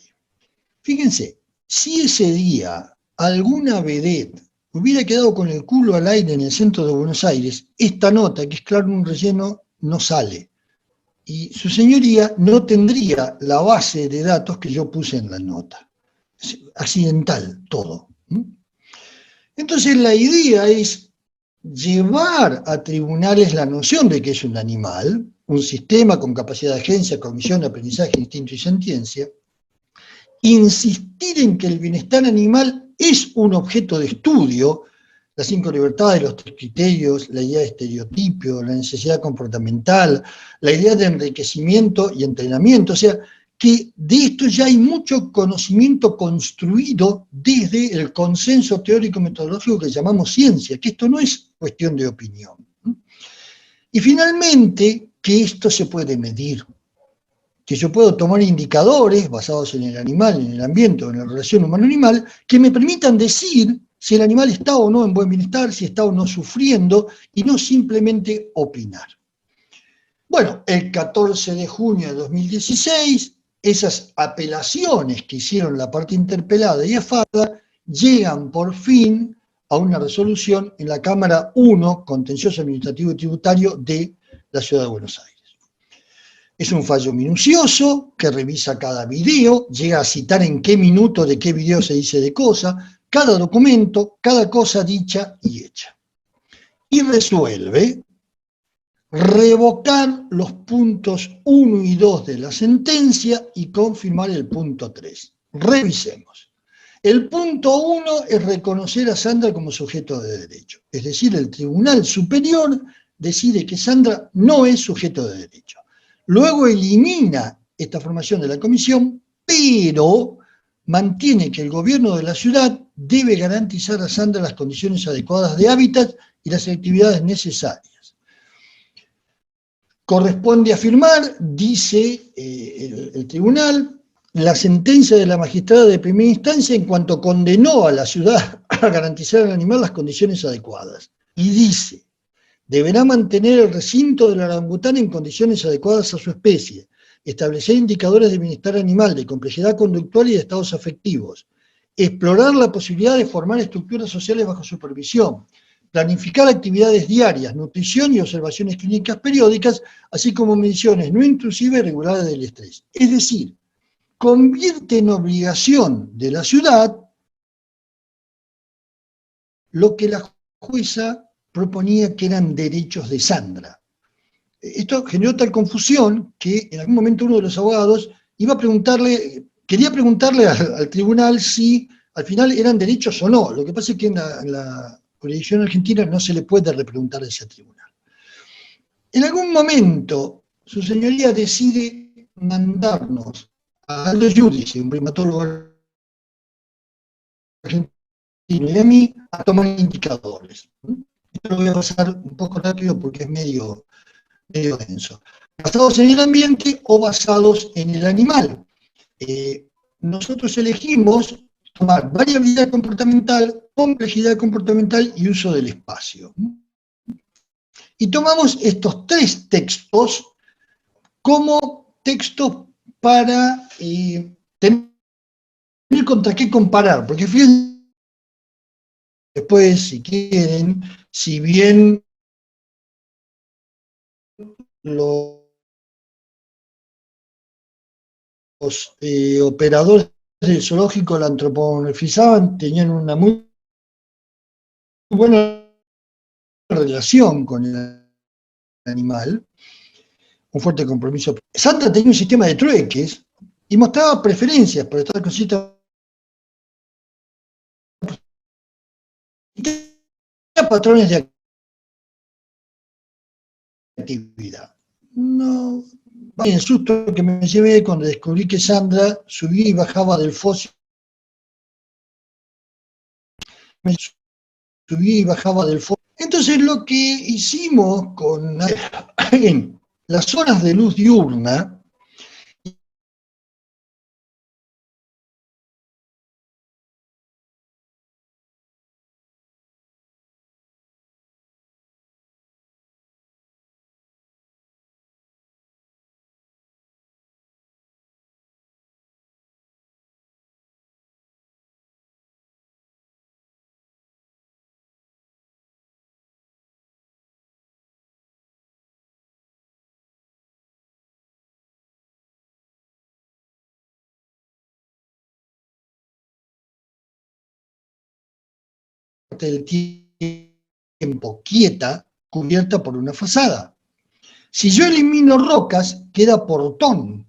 Fíjense, si ese día alguna vedette hubiera quedado con el culo al aire en el centro de Buenos Aires, esta nota, que es claro un relleno, no sale. Y su señoría no tendría la base de datos que yo puse en la nota. Es accidental todo. Entonces la idea es llevar a tribunales la noción de que es un animal, un sistema con capacidad de agencia, cognición, aprendizaje, instinto y sentiencia, insistir en que el bienestar animal es un objeto de estudio, las 5 libertades, los 3 criterios, la idea de estereotipo, la necesidad comportamental, la idea de enriquecimiento y entrenamiento, o sea, que de esto ya hay mucho conocimiento construido desde el consenso teórico-metodológico que llamamos ciencia, que esto no es cuestión de opinión. Y finalmente, que esto se puede medir, que yo puedo tomar indicadores basados en el animal, en el ambiente o en la relación humano-animal, que me permitan decir si el animal está o no en buen bienestar, si está o no sufriendo, y no simplemente opinar. Bueno, el 14 de junio de 2016, esas apelaciones que hicieron la parte interpelada y afada llegan por fin a una resolución en la Cámara 1, Contencioso Administrativo y Tributario de la Ciudad de Buenos Aires. Es un fallo minucioso que revisa cada video, llega a citar en qué minuto de qué video se dice de cosa, cada documento, cada cosa dicha y hecha. Y resuelve revocar los puntos 1 y 2 de la sentencia y confirmar el punto 3. Revisemos. El punto 1 es reconocer a Sandra como sujeto de derecho. Es decir, el Tribunal Superior decide que Sandra no es sujeto de derecho. Luego elimina esta formación de la comisión, pero mantiene que el gobierno de la ciudad debe garantizar a Sandra las condiciones adecuadas de hábitat y las actividades necesarias. Corresponde afirmar, dice el tribunal, la sentencia de la magistrada de primera instancia en cuanto condenó a la ciudad a garantizar al animal las condiciones adecuadas. Y dice: deberá mantener el recinto del orangután en condiciones adecuadas a su especie, establecer indicadores de bienestar animal, de complejidad conductual y de estados afectivos, explorar la posibilidad de formar estructuras sociales bajo supervisión, planificar actividades diarias, nutrición y observaciones clínicas periódicas, así como mediciones no intrusivas y regulares del estrés. Es decir, convierte en obligación de la ciudad lo que la jueza proponía que eran derechos de Sandra. Esto generó tal confusión que en algún momento uno de los abogados quería preguntarle al tribunal si al final eran derechos o no. Lo que pasa es que en la jurisdicción argentina no se le puede repreguntar a ese tribunal. En algún momento, su señoría decide mandarnos a Aldo Giudice, un primatólogo argentino, y a mí a tomar indicadores. Esto lo voy a pasar un poco rápido porque es medio denso. Basados en el ambiente o basados en el animal. Nosotros elegimos tomar variabilidad comportamental, complejidad comportamental y uso del espacio. Y tomamos estos 3 textos como textos para tener contra qué comparar, porque fíjense, después, si quieren, si bien los operadores del zoológico la antropomorfizaban, tenían una muy buena relación con el animal, un fuerte compromiso. Sandra tenía un sistema de trueques y mostraba preferencias por estas cositas. Tenía patrones de actividad. No, el susto que me llevé cuando descubrí que Sandra subía y bajaba del fósil. Subía y bajaba del fósil. Entonces lo que hicimos con las zonas de luz diurna, del tiempo quieta, cubierta por una fachada. Si yo elimino rocas, queda portón.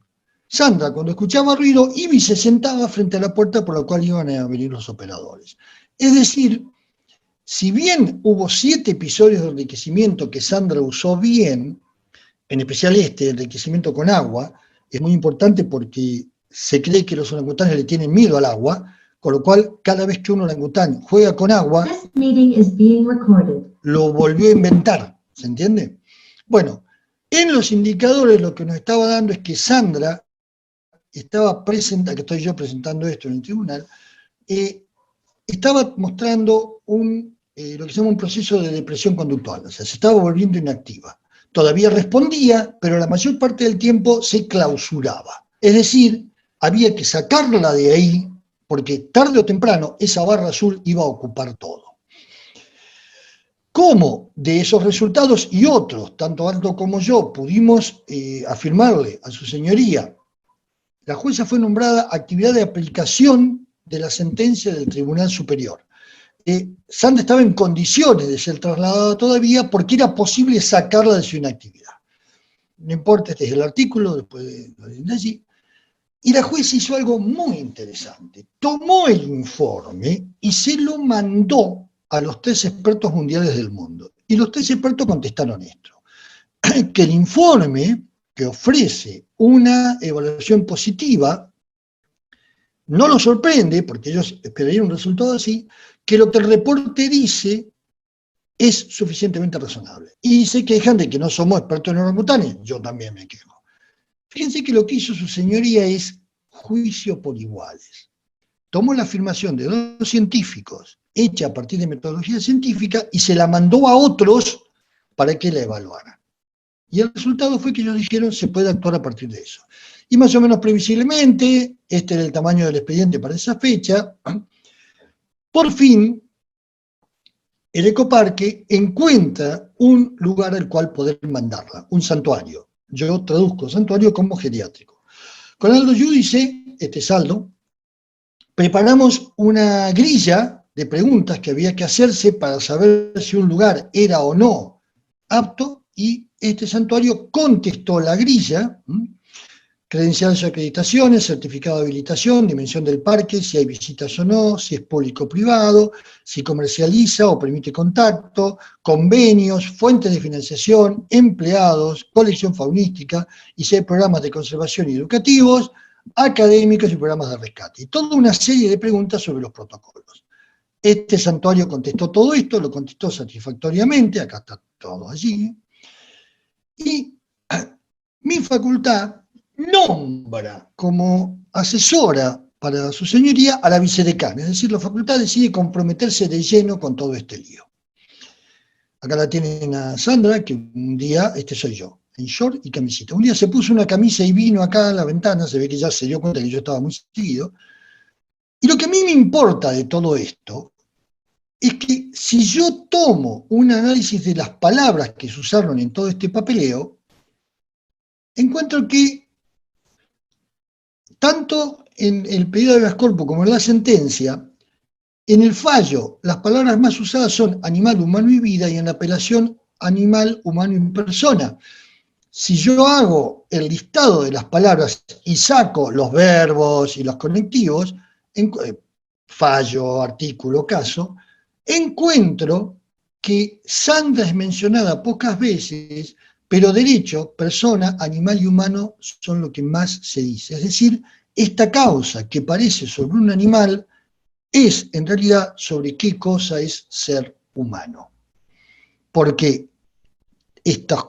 Sandra, cuando escuchaba ruido, iba y se sentaba frente a la puerta por la cual iban a venir los operadores. Es decir, si bien hubo 7 episodios de enriquecimiento que Sandra usó bien, en especial enriquecimiento con agua, es muy importante porque se cree que los orangutanes le tienen miedo al agua, con lo cual cada vez que un orangután juega con agua, lo volvió a inventar, ¿se entiende? Bueno, en los indicadores lo que nos estaba dando es que Sandra estaba presentando, que estoy yo presentando esto en el tribunal, estaba mostrando lo que se llama un proceso de depresión conductual, o sea, se estaba volviendo inactiva. Todavía respondía, pero la mayor parte del tiempo se clausuraba. Es decir, había que sacarla de ahí, porque tarde o temprano esa barra azul iba a ocupar todo. ¿Cómo de esos resultados y otros, tanto Aldo como yo, pudimos afirmarle a su señoría? La jueza fue nombrada actividad de aplicación de la sentencia del Tribunal Superior. Sandra estaba en condiciones de ser trasladada todavía porque era posible sacarla de su inactividad. No importa, este es el artículo, después de allí. Y la jueza hizo algo muy interesante. Tomó el informe y se lo mandó a los 3 expertos mundiales del mundo. Y los 3 expertos contestaron esto, que el informe que ofrece una evaluación positiva no los sorprende, porque ellos esperarían un resultado así, que lo que el reporte dice es suficientemente razonable. Y se quejan de que no somos expertos en orangutanes, yo también me quejo. Fíjense que lo que hizo su señoría es juicio por iguales. Tomó la afirmación de 2 científicos, hecha a partir de metodología científica, y se la mandó a otros para que la evaluaran. Y el resultado fue que ellos dijeron se puede actuar a partir de eso. Y más o menos previsiblemente, este era el tamaño del expediente para esa fecha, por fin el ecoparque encuentra un lugar al cual poder mandarla, un santuario. Yo traduzco santuario como geriátrico. Con Aldo Giudice, este es Aldo, preparamos una grilla de preguntas que había que hacerse para saber si un lugar era o no apto, y este santuario contestó la grilla, credenciales y acreditaciones, certificado de habilitación, dimensión del parque, si hay visitas o no, si es público o privado, si comercializa o permite contacto, convenios, fuentes de financiación, empleados, colección faunística, y si hay programas de conservación y educativos, académicos y programas de rescate. Y toda una serie de preguntas sobre los protocolos. Este santuario contestó todo esto, lo contestó satisfactoriamente, acá está todo allí, y mi facultad nombra como asesora para su señoría a la vicedecana, es decir, la facultad decide comprometerse de lleno con todo este lío. Acá la tienen a Sandra, que un día, este soy yo, en short y camiseta. Un día se puso una camisa y vino acá a la ventana, se ve que ya se dio cuenta que yo estaba muy seguido. Y lo que a mí me importa de todo esto es que si yo tomo un análisis de las palabras que se usaron en todo este papeleo, encuentro que tanto en el pedido de habeas corpus como en la sentencia, en el fallo las palabras más usadas son animal, humano y vida, y en la apelación animal, humano y persona. Si yo hago el listado de las palabras y saco los verbos y los conectivos, fallo, artículo, caso, encuentro que Sandra es mencionada pocas veces, pero derecho, persona, animal y humano son lo que más se dice. Es decir, esta causa que parece sobre un animal es en realidad sobre qué cosa es ser humano. Porque estos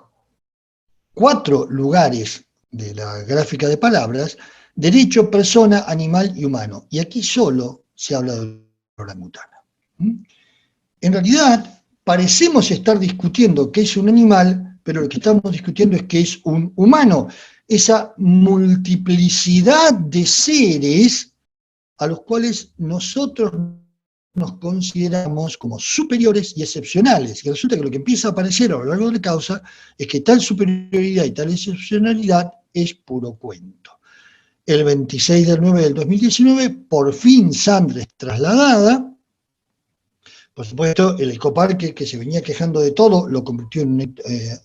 4 lugares de la gráfica de palabras, derecho, persona, animal y humano. Y aquí solo se habla de la orangutana. En realidad, parecemos estar discutiendo qué es un animal, pero lo que estamos discutiendo es qué es un humano. Esa multiplicidad de seres a los cuales nosotros nos consideramos como superiores y excepcionales. Y resulta que lo que empieza a aparecer a lo largo de la causa es que tal superioridad y tal excepcionalidad es puro cuento. El 26 del 9 del 2019, por fin Sandra es trasladada. Por supuesto, el ecoparque, que se venía quejando de todo, lo convirtió en un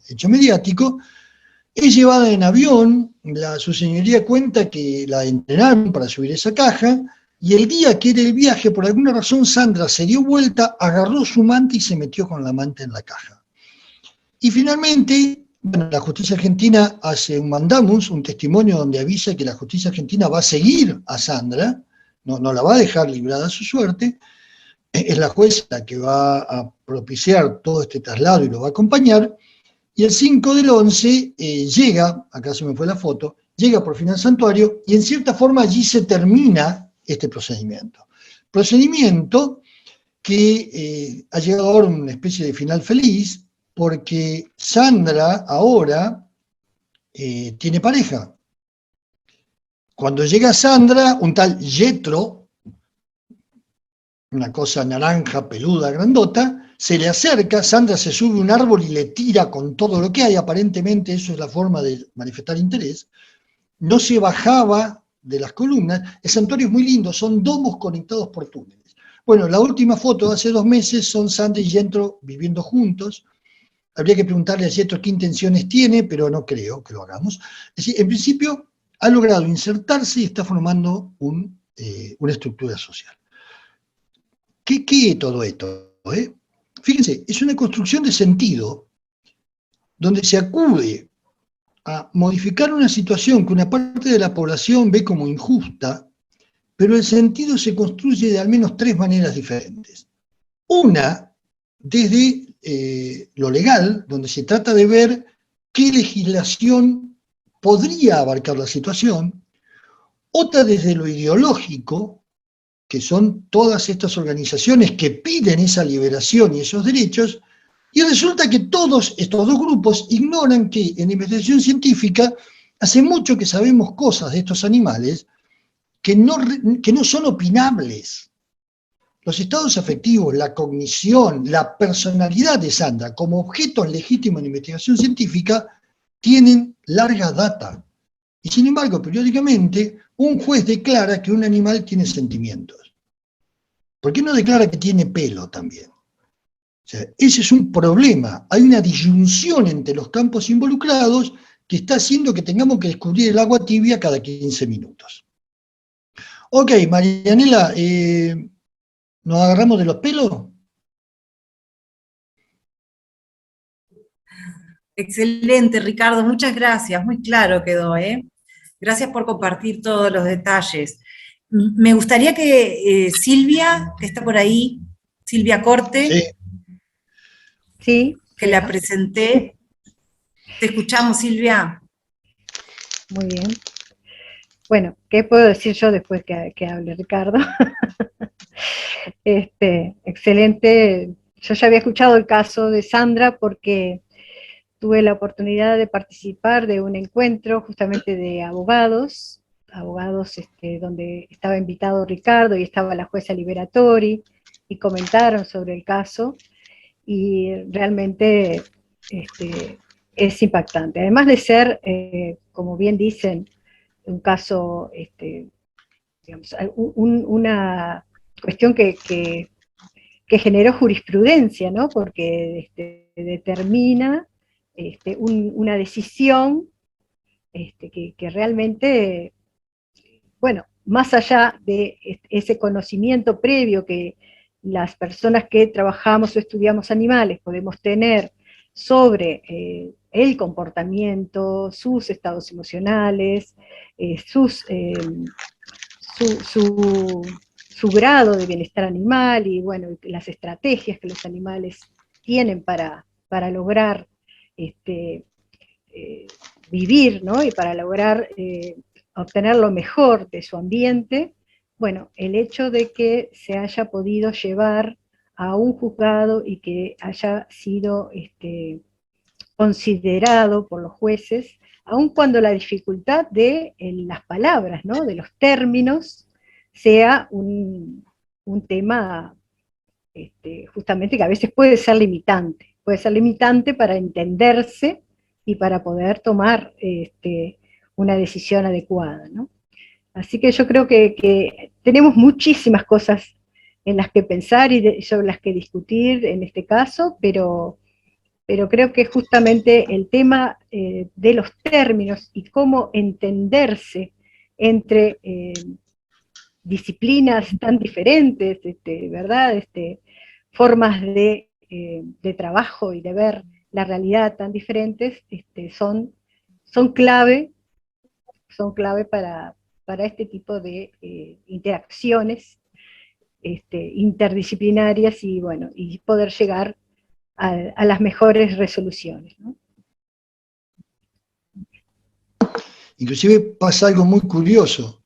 hecho mediático. Es llevada en avión, su señoría cuenta que la entrenaron para subir esa caja, y el día que era el viaje, por alguna razón, Sandra se dio vuelta, agarró su manta y se metió con la manta en la caja. Y finalmente, bueno, la justicia argentina hace un mandamus, un testimonio donde avisa que la justicia argentina va a seguir a Sandra, no la va a dejar librada a su suerte. Es la jueza la que va a propiciar todo este traslado y lo va a acompañar, y el 5 del 11 llega, acá se me fue la foto, llega por fin al santuario, y en cierta forma allí se termina este procedimiento. Procedimiento que ha llegado ahora a una especie de final feliz, porque Sandra ahora tiene pareja. Cuando llega Sandra, un tal Yetro, una cosa naranja, peluda, grandota, se le acerca, Sandra se sube a un árbol y le tira con todo lo que hay, aparentemente eso es la forma de manifestar interés. No se bajaba de las columnas, el santuario es muy lindo, son domos conectados por túneles. Bueno, la última foto de hace 2 meses son Sandra y Yetro viviendo juntos. Habría que preguntarle a Yetro qué intenciones tiene, pero no creo que lo hagamos. Es decir, en principio ha logrado insertarse y está formando una estructura social. ¿Qué es todo esto? Fíjense, es una construcción de sentido donde se acude a modificar una situación que una parte de la población ve como injusta, pero el sentido se construye de al menos 3 maneras diferentes. Una, desde lo legal, donde se trata de ver qué legislación podría abarcar la situación. Otra desde lo ideológico, que son todas estas organizaciones que piden esa liberación y esos derechos, y resulta que todos estos 2 grupos ignoran que en la investigación científica hace mucho que sabemos cosas de estos animales que no son opinables. los estados afectivos, la cognición, la personalidad de Sandra como objetos legítimos de investigación científica tienen larga data. Y sin embargo, periódicamente, un juez declara que un animal tiene sentimientos. ¿Por qué no declara que tiene pelo también? O sea, ese es un problema. Hay una disyunción entre los campos involucrados que está haciendo que tengamos que descubrir el agua tibia cada 15 minutos. Ok, Marianela, ¿nos agarramos de los pelos? Excelente, Ricardo, muchas gracias, muy claro quedó, ¿eh? Gracias por compartir todos los detalles. Me gustaría que Silvia, que está por ahí, Silvia Corte, Sí. Sí, que la presenté. Te escuchamos, Silvia. Muy bien. Bueno, ¿qué puedo decir yo después que hable Ricardo? Excelente. Yo ya había escuchado el caso de Sandra porque tuve la oportunidad de participar de un encuentro justamente de abogados donde estaba invitado Ricardo y estaba la jueza Liberatori, y comentaron sobre el caso, y realmente es impactante. Además de ser, como bien dicen, un caso, digamos, una cuestión que generó jurisprudencia, ¿no? Porque determina una decisión que realmente, bueno, más allá de ese conocimiento previo que las personas que trabajamos o estudiamos animales podemos tener sobre el comportamiento, sus estados emocionales, su grado de bienestar animal y, bueno, las estrategias que los animales tienen para lograr vivir, ¿no? Y para lograr obtener lo mejor de su ambiente. Bueno, el hecho de que se haya podido llevar a un juzgado y que haya sido considerado por los jueces, aun cuando la dificultad de las palabras, ¿no? De los términos, sea un tema justamente que a veces puede ser limitante para entenderse y para poder tomar una decisión adecuada, ¿no? Así que yo creo que tenemos muchísimas cosas en las que pensar y sobre las que discutir en este caso, pero creo que justamente el tema de los términos y cómo entenderse entre disciplinas tan diferentes, ¿verdad? Formas de trabajo y de ver la realidad tan diferentes, son clave para este tipo de interacciones interdisciplinarias y, bueno, y poder llegar a las mejores resoluciones, ¿no? Inclusive pasa algo muy curioso.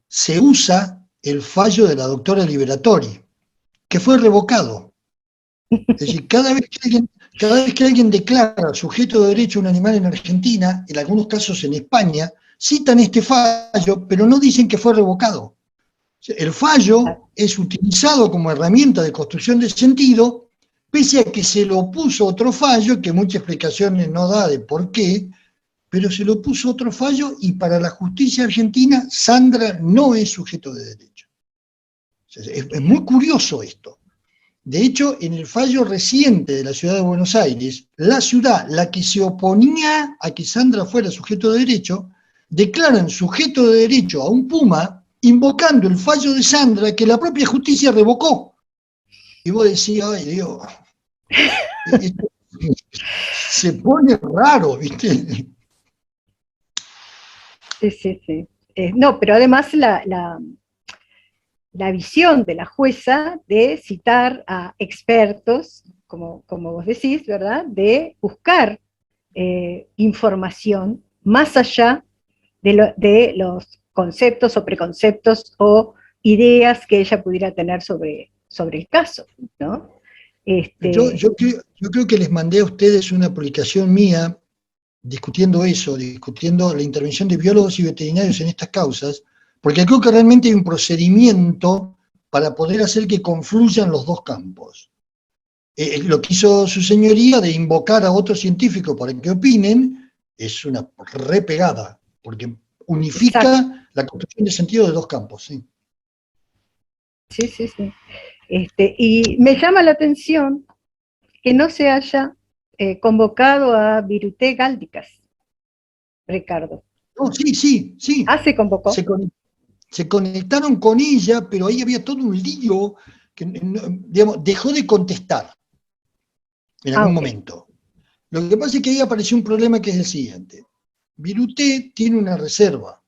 Se usa el fallo de la doctora Liberatori, que fue revocado. Es decir, cada vez que alguien declara sujeto de derecho a un animal en Argentina, en algunos casos en España, citan este fallo, pero no dicen que fue revocado. El fallo es utilizado como herramienta de construcción de sentido, pese a que se lo opuso otro fallo, que muchas explicaciones no da de por qué, pero se lo puso otro fallo y para la justicia argentina, Sandra no es sujeto de derecho. Es muy curioso esto. De hecho, en el fallo reciente de la ciudad de Buenos Aires, la ciudad, la que se oponía a que Sandra fuera sujeto de derecho, declaran sujeto de derecho a un puma, invocando el fallo de Sandra que la propia justicia revocó. Y vos decís, ay Dios, esto se pone raro, ¿viste? Sí. No, pero además la visión de la jueza de citar a expertos, como vos decís, ¿verdad? De buscar información más allá de los conceptos o preconceptos o ideas que ella pudiera tener sobre el caso, ¿no? Yo creo que les mandé a ustedes una publicación mía discutiendo eso, discutiendo la intervención de biólogos y veterinarios en estas causas, porque creo que realmente hay un procedimiento para poder hacer que confluyan los dos campos. Lo que hizo su señoría de invocar a otros científicos para que opinen es una repegada, porque unifica Exacto. la construcción de sentido de dos campos. Sí, sí, sí. Sí. Y me llama la atención que no se haya convocado a Viruté Gáldicas, Ricardo. no, sí, sí, sí. Ah, se convocó. Se conectaron con ella, pero ahí había todo un lío que, digamos, dejó de contestar en algún momento. Lo que pasa es que ahí apareció un problema que es el siguiente. Viruté tiene una reserva.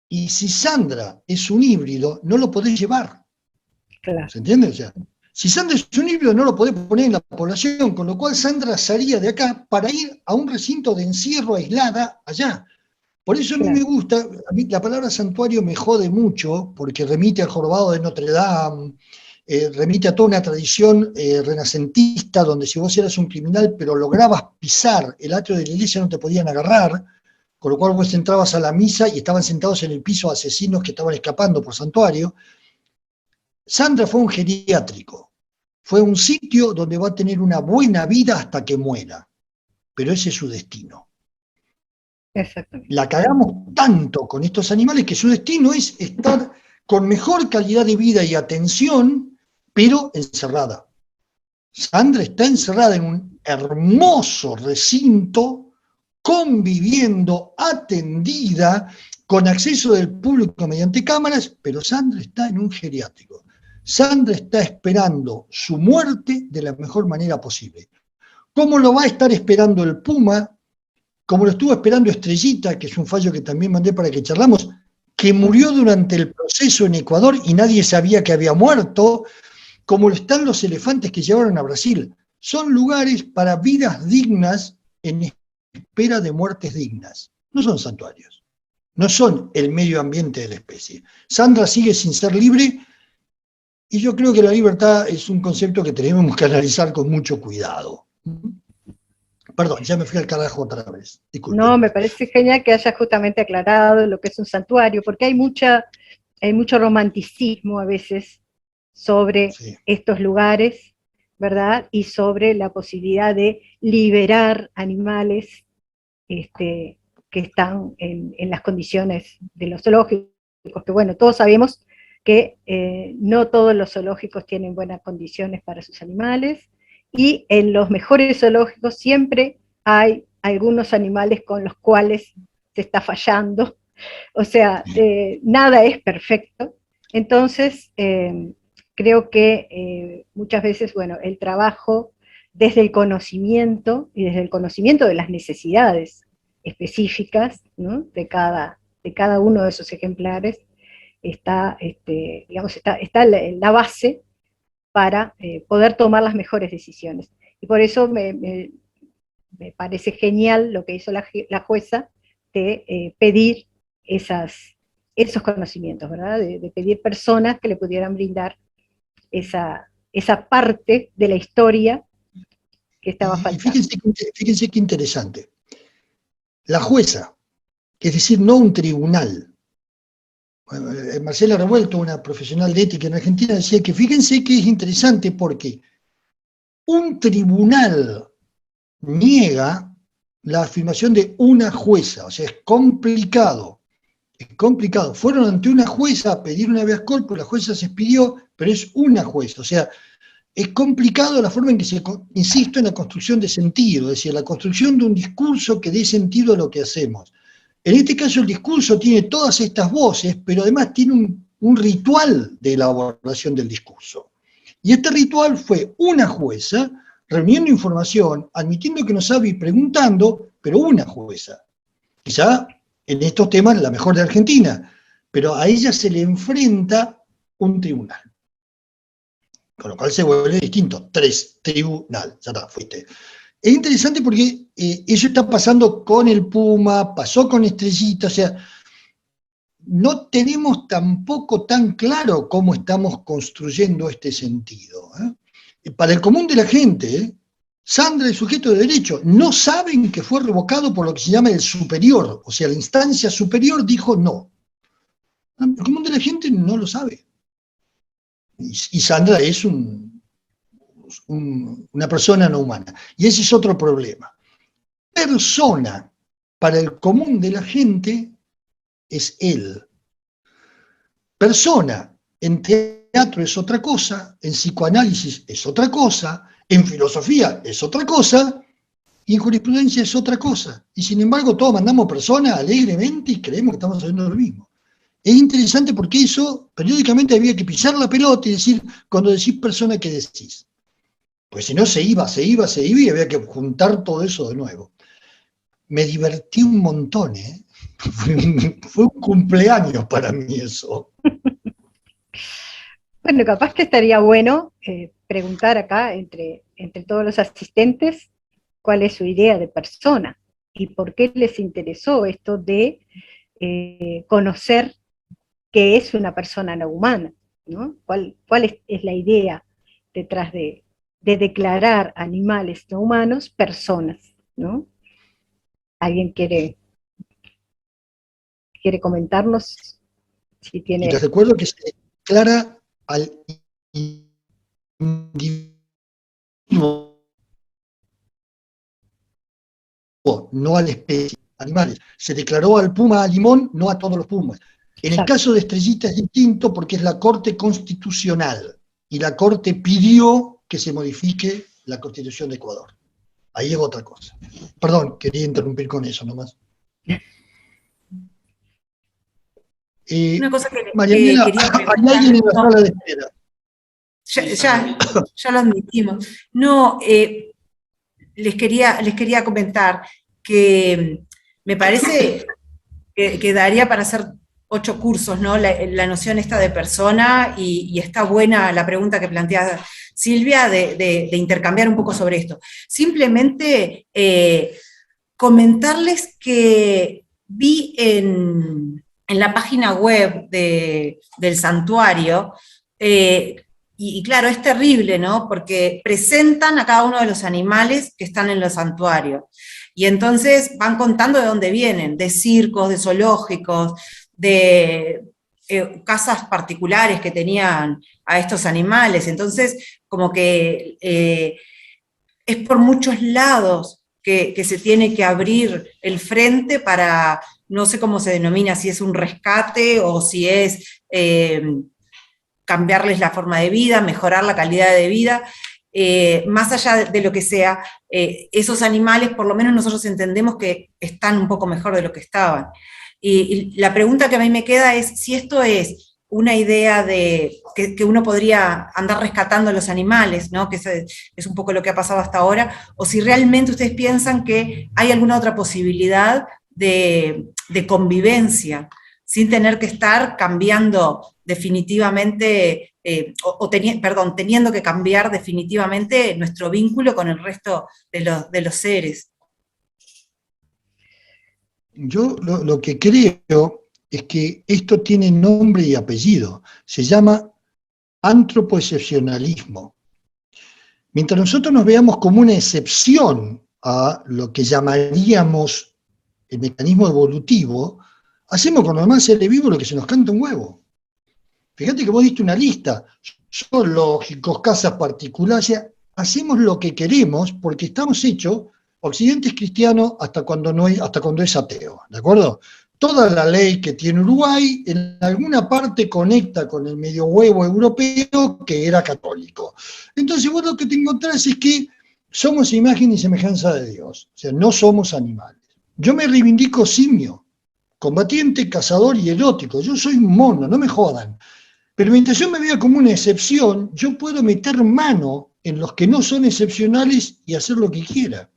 Y si Sandra es un híbrido, no lo podés llevar. Claro. ¿Se entiende? O sea, si Sandra es un híbrido, no lo podés poner en la población, con lo cual Sandra salía de acá para ir a un recinto de encierro aislada allá. Por eso a mí me gusta, a mí la palabra santuario me jode mucho, porque remite al jorobado de Notre Dame, remite a toda una tradición renacentista, donde si vos eras un criminal, pero lograbas pisar el atrio de la iglesia, no te podían agarrar, con lo cual vos entrabas a la misa y estaban sentados en el piso asesinos que estaban escapando por santuario. Sandra fue un geriátrico, fue un sitio donde va a tener una buena vida hasta que muera, pero ese es su destino. Exactamente. La cagamos tanto con estos animales que su destino es estar con mejor calidad de vida y atención, pero encerrada. Sandra está encerrada en un hermoso recinto, conviviendo, atendida, con acceso del público mediante cámaras, pero Sandra está en un geriátrico. Sandra está esperando su muerte de la mejor manera posible. ¿Cómo lo va a estar esperando el Puma? Como lo estuvo esperando Estrellita, que es un fallo que también mandé para que charlamos, que murió durante el proceso en Ecuador y nadie sabía que había muerto, como lo están los elefantes que llevaron a Brasil. Son lugares para vidas dignas en espera de muertes dignas. No son santuarios. No son el medio ambiente de la especie. Sandra sigue sin ser libre y yo creo que la libertad es un concepto que tenemos que analizar con mucho cuidado. Perdón, ya me fui al carajo otra vez. Disculpen. No, me parece genial que hayas justamente aclarado lo que es un santuario, porque hay mucho romanticismo a veces sobre estos lugares, ¿verdad? Y sobre la posibilidad de liberar animales que están en las condiciones de los zoológicos, que bueno, todos sabemos que no todos los zoológicos tienen buenas condiciones para sus animales, y en los mejores zoológicos siempre hay algunos animales con los cuales se está fallando, o sea, nada es perfecto. Entonces, creo que muchas veces, bueno, el trabajo desde el conocimiento y desde el conocimiento de las necesidades específicas, ¿no?, de cada uno de esos ejemplares, está la base para poder tomar las mejores decisiones. Y por eso me parece genial lo que hizo la jueza de pedir esos conocimientos, ¿verdad? De pedir personas que le pudieran brindar esa parte de la historia que estaba faltando. Fíjense qué interesante. La jueza, es decir, no un tribunal. Marcela Revuelto, una profesional de ética en Argentina, decía que fíjense que es interesante porque un tribunal niega la afirmación de una jueza, o sea, es complicado. Fueron ante una jueza a pedir una habeas corpus, la jueza se expidió, pero es una jueza, o sea, es complicado la forma en que se, insisto, en la construcción de sentido, es decir, la construcción de un discurso que dé sentido a lo que hacemos. En este caso el discurso tiene todas estas voces, pero además tiene un ritual de elaboración del discurso. Y este ritual fue una jueza reuniendo información, admitiendo que no sabe y preguntando, pero una jueza. Quizá en estos temas la mejor de Argentina, pero a ella se le enfrenta un tribunal. Con lo cual se vuelve distinto. Tribunal, ya está, fuiste. Es interesante porque eso está pasando con el Puma, pasó con Estrellita, o sea, no tenemos tampoco tan claro cómo estamos construyendo este sentido. Para el común de la gente, Sandra, el sujeto de derecho, no saben que fue revocado por lo que se llama el superior, o sea, la instancia superior dijo no. El común de la gente no lo sabe. y Sandra es una persona no humana. Y ese es otro problema. Persona, para el común de la gente, es él. Persona, en teatro es otra cosa, en psicoanálisis es otra cosa, en filosofía es otra cosa, y en jurisprudencia es otra cosa. Y sin embargo, todos mandamos persona alegremente y creemos que estamos haciendo lo mismo. Es interesante porque eso, periódicamente había que pisar la pelota y decir, cuando decís persona, ¿qué decís? Pues si no, se iba y había que juntar todo eso de nuevo. Me divertí un montón, ¿eh? Fue un cumpleaños para mí eso. Bueno, capaz que estaría bueno preguntar acá entre todos los asistentes cuál es su idea de persona y por qué les interesó esto de conocer qué es una persona no humana, ¿no? ¿Cuál es la idea detrás de declarar animales no humanos personas, ¿no? ¿Alguien quiere comentarnos si tiene? Y te recuerdo que se declara al individuo, no a la especie, animales. Se declaró al puma a limón, no a todos los pumas. En el caso de Estrellita es distinto porque es la Corte Constitucional y la Corte pidió que se modifique la Constitución de Ecuador. Ahí es otra cosa. Perdón, quería interrumpir con eso nomás. Una cosa que Marianela, quería preguntar. hay alguien en la sala de espera. Ya lo admitimos. No, les quería comentar que me parece que daría para hacer 8 cursos, ¿no? La noción esta de persona, y está buena la pregunta que plantea Silvia de intercambiar un poco sobre esto. Simplemente comentarles que vi en la página web del santuario, y claro, es terrible, ¿no? Porque presentan a cada uno de los animales que están en los santuarios. Y entonces van contando de dónde vienen, de circos, de zoológicos, de casas particulares que tenían a estos animales. Entonces, como que es por muchos lados que se tiene que abrir el frente para, no sé cómo se denomina, si es un rescate o si es cambiarles la forma de vida, mejorar la calidad de vida. Más allá de lo que sea, esos animales, por lo menos nosotros entendemos que están un poco mejor de lo que estaban. Y la pregunta que a mí me queda es si esto es una idea de que uno podría andar rescatando a los animales, ¿no? Que es un poco lo que ha pasado hasta ahora, o si realmente ustedes piensan que hay alguna otra posibilidad de convivencia, sin tener que estar cambiando definitivamente, teniendo que cambiar definitivamente nuestro vínculo con el resto de los seres. Yo lo que creo es que esto tiene nombre y apellido. Se llama antropoexcepcionalismo. Mientras nosotros nos veamos como una excepción a lo que llamaríamos el mecanismo evolutivo, hacemos con los demás seres vivos lo que se nos canta un huevo. Fíjate que vos diste una lista, zoológicos, casas particulares, hacemos lo que queremos porque estamos hechos. Occidente es cristiano hasta cuando es ateo, ¿de acuerdo? Toda la ley que tiene Uruguay en alguna parte conecta con el medio huevo europeo que era católico. Entonces vos lo que te encontrás es que somos imagen y semejanza de Dios, o sea, no somos animales. Yo me reivindico simio, combatiente, cazador y erótico, yo soy un mono, no me jodan. Pero mientras yo me vea como una excepción, yo puedo meter mano en los que no son excepcionales y hacer lo que quiera.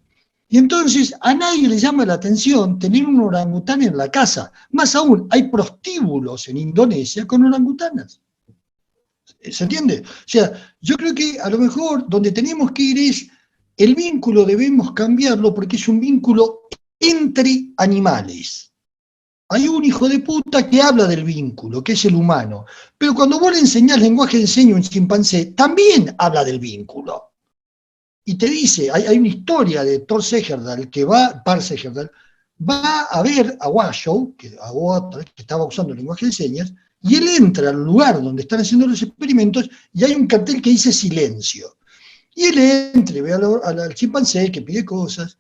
Y entonces a nadie le llama la atención tener un orangután en la casa. Más aún, hay prostíbulos en Indonesia con orangutanas. ¿Se entiende? O sea, yo creo que a lo mejor donde tenemos que ir es, el vínculo debemos cambiarlo porque es un vínculo entre animales. Hay un hijo de puta que habla del vínculo, que es el humano. Pero cuando vos le enseñás lenguaje de enseño a un chimpancé, también habla del vínculo. Y te dice, hay una historia de Thor Heyerdahl que va a ver a Washoe, que estaba usando el lenguaje de señas, Y él entra al lugar donde están haciendo los experimentos y hay un cartel que dice silencio. Y él entra y ve al chimpancé que pide cosas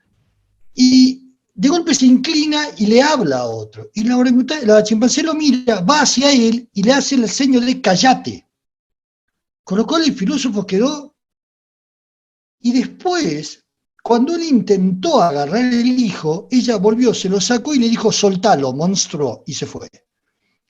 y de golpe se inclina y le habla a otro. Y la chimpancé lo mira, va hacia él y le hace el seño de cállate. Con lo cual el filósofo quedó. Y después, cuando él intentó agarrar el hijo, ella volvió, se lo sacó y le dijo soltalo, monstruo, y se fue.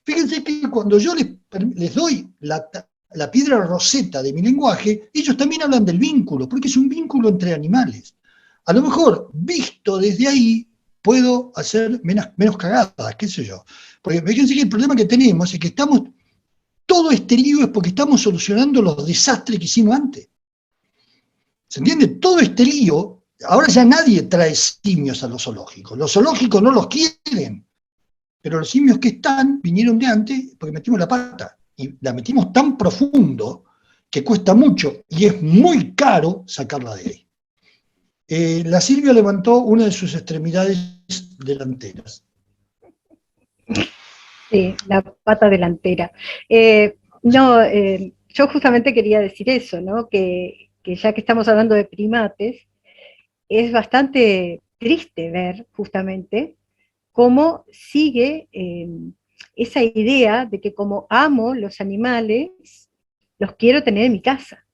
Fíjense que cuando yo les doy la piedra roseta de mi lenguaje, ellos también hablan del vínculo, porque es un vínculo entre animales. A lo mejor, visto desde ahí, puedo hacer menos cagadas, qué sé yo. Porque fíjense que el problema que tenemos es que todo este lío es porque estamos solucionando los desastres que hicimos antes. ¿Se entiende? Todo este lío, ahora ya nadie trae simios a los zoológicos. Los zoológicos no los quieren. Pero los simios que vinieron de antes porque metimos la pata. Y la metimos tan profundo que cuesta mucho y es muy caro sacarla de ahí. La Silvia levantó una de sus extremidades delanteras. Sí, la pata delantera. Yo justamente quería decir eso, ¿no? Que ya que estamos hablando de primates, es bastante triste ver justamente cómo sigue esa idea de que como amo los animales, los quiero tener en mi casa,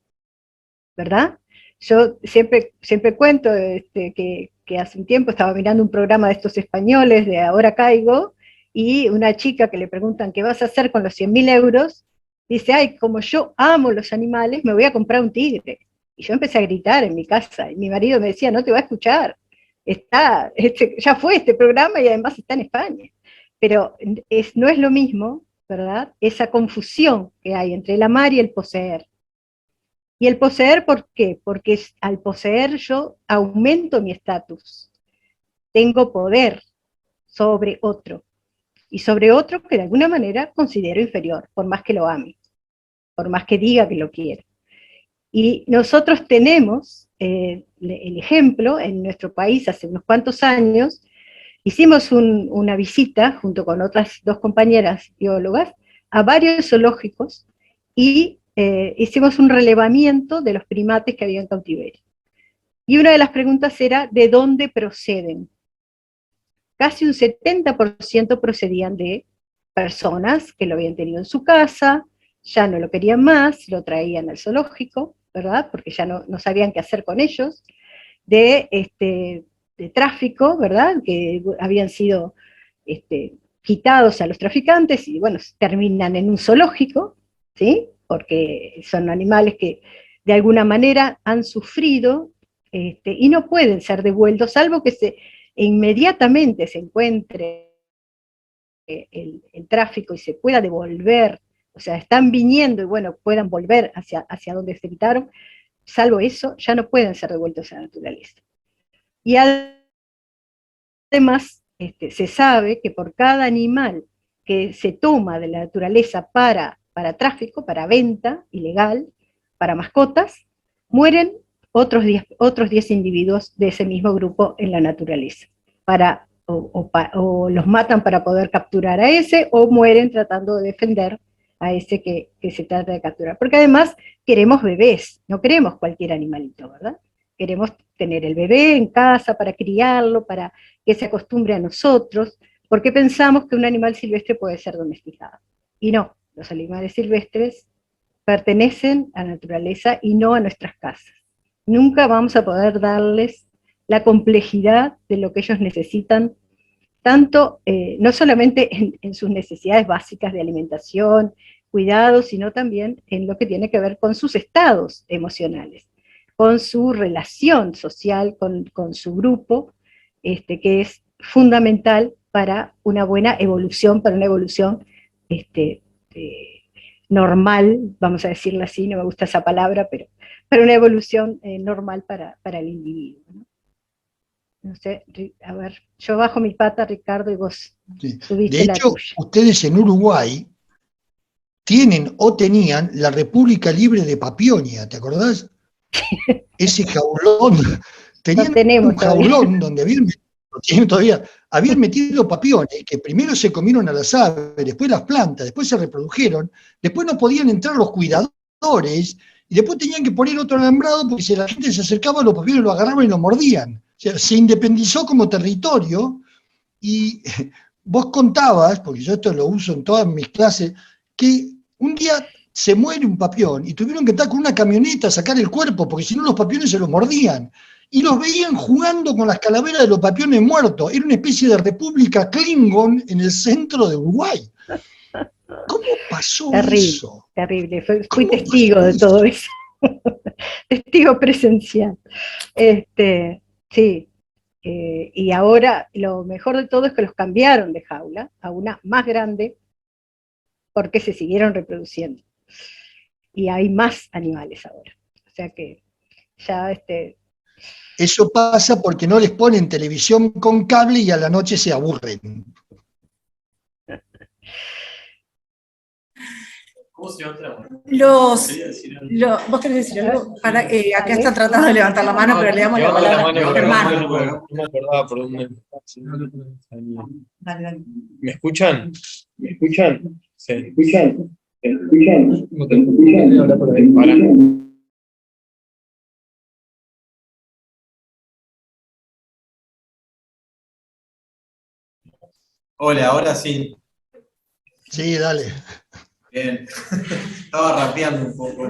¿verdad? Yo siempre cuento que hace un tiempo estaba mirando un programa de estos españoles de Ahora Caigo, y una chica que le preguntan qué vas a hacer con los 100.000 euros, dice, ay, como yo amo los animales, me voy a comprar un tigre. Y yo empecé a gritar en mi casa, y mi marido me decía, no te va a escuchar, ya fue este programa y además está en España. Pero no es lo mismo, ¿verdad? Esa confusión que hay entre el amar y el poseer. Y el poseer, ¿por qué? Porque al poseer yo aumento mi estatus. Tengo poder sobre otro. Y sobre otro que de alguna manera considero inferior, por más que lo ame, por más que diga que lo quiero. Y nosotros tenemos el ejemplo en nuestro país hace unos cuantos años. Hicimos una visita junto con otras 2 compañeras biólogas a varios zoológicos y hicimos un relevamiento de los primates que había en cautiverio. Y una de las preguntas era, ¿de dónde proceden? Casi un 70% procedían de personas que lo habían tenido en su casa, ya no lo querían más, lo traían al zoológico, ¿verdad? Porque ya no sabían qué hacer con ellos, de tráfico, ¿verdad? Que habían sido quitados a los traficantes y, bueno, terminan en un zoológico, ¿sí? Porque son animales que de alguna manera han sufrido y no pueden ser devueltos, salvo que inmediatamente se encuentre el tráfico y se pueda devolver, o sea, están viniendo y bueno, puedan volver hacia donde se quitaron, salvo eso, ya no pueden ser devueltos a la naturaleza. Y además, se sabe que por cada animal que se toma de la naturaleza para tráfico, para venta ilegal, para mascotas, mueren otros 10 individuos de ese mismo grupo en la naturaleza, o los matan para poder capturar a ese, o mueren tratando de defender a ese que se trata de capturar. Porque además queremos bebés, no queremos cualquier animalito, ¿verdad? Queremos tener el bebé en casa para criarlo, para que se acostumbre a nosotros, porque pensamos que un animal silvestre puede ser domesticado. Y no, los animales silvestres pertenecen a la naturaleza y no a nuestras casas. Nunca vamos a poder darles la complejidad de lo que ellos necesitan, tanto, no solamente en sus necesidades básicas de alimentación, cuidado, sino también en lo que tiene que ver con sus estados emocionales, con su relación social, con su grupo, que es fundamental para una buena evolución, para una evolución normal, vamos a decirlo así, no me gusta esa palabra, pero para una evolución normal para el individuo, ¿no? No sé, a ver, yo bajo mi pata, Ricardo, y vos subiste la tuya. De hecho, ustedes en Uruguay tienen o tenían la República Libre de Papionia, ¿te acordás? Ese jaulón, tenían un jaulón donde habían lo tienen todavía, habían metido papiones que primero se comieron a las aves, después las plantas, después se reprodujeron, después no podían entrar los cuidadores, y después tenían que poner otro alambrado porque si la gente se acercaba, los papiones lo agarraban y lo mordían. O sea, se independizó como territorio, y vos contabas, porque yo esto lo uso en todas mis clases, que un día se muere un papión y tuvieron que estar con una camioneta a sacar el cuerpo, porque si no los papiones se los mordían. Y los veían jugando con las calaveras de los papiones muertos. Era una especie de república Klingon en el centro de Uruguay. ¿Cómo pasó eso? Terrible, fui testigo de todo eso. Testigo presencial. Sí. Y ahora lo mejor de todo es que los cambiaron de jaula a una más grande porque se siguieron reproduciendo. Y hay más animales ahora. O sea que ya Eso pasa porque no les ponen televisión con cable y a la noche se aburren. ¿Cómo se llama? ¿Vos querés decir algo? Acá están tratando de levantar la mano, pero le damos la palabra a Germán. No me acordaba por dónde. Dale. ¿Me escuchan? ¿Me escuchan? Sí. ¿Me escuchan? ¿Me escuchan? ¿Cómo te escuchan? Habla por ahí. Para. Hola, ahora sí. Sí, dale. Bien. Estaba rapeando un poco.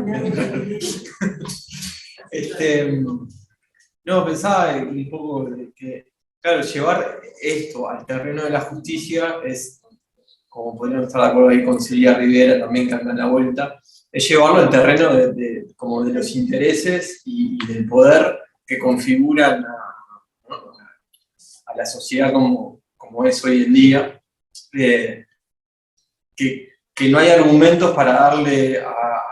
No, pensaba un poco que, claro, llevar esto al terreno de la justicia es, como podríamos estar de acuerdo ahí con Silvia Rivera, también que anda en la vuelta, es llevarlo al terreno como de los intereses y del poder que configuran a la sociedad como es hoy en día. Que no hay argumentos para darle a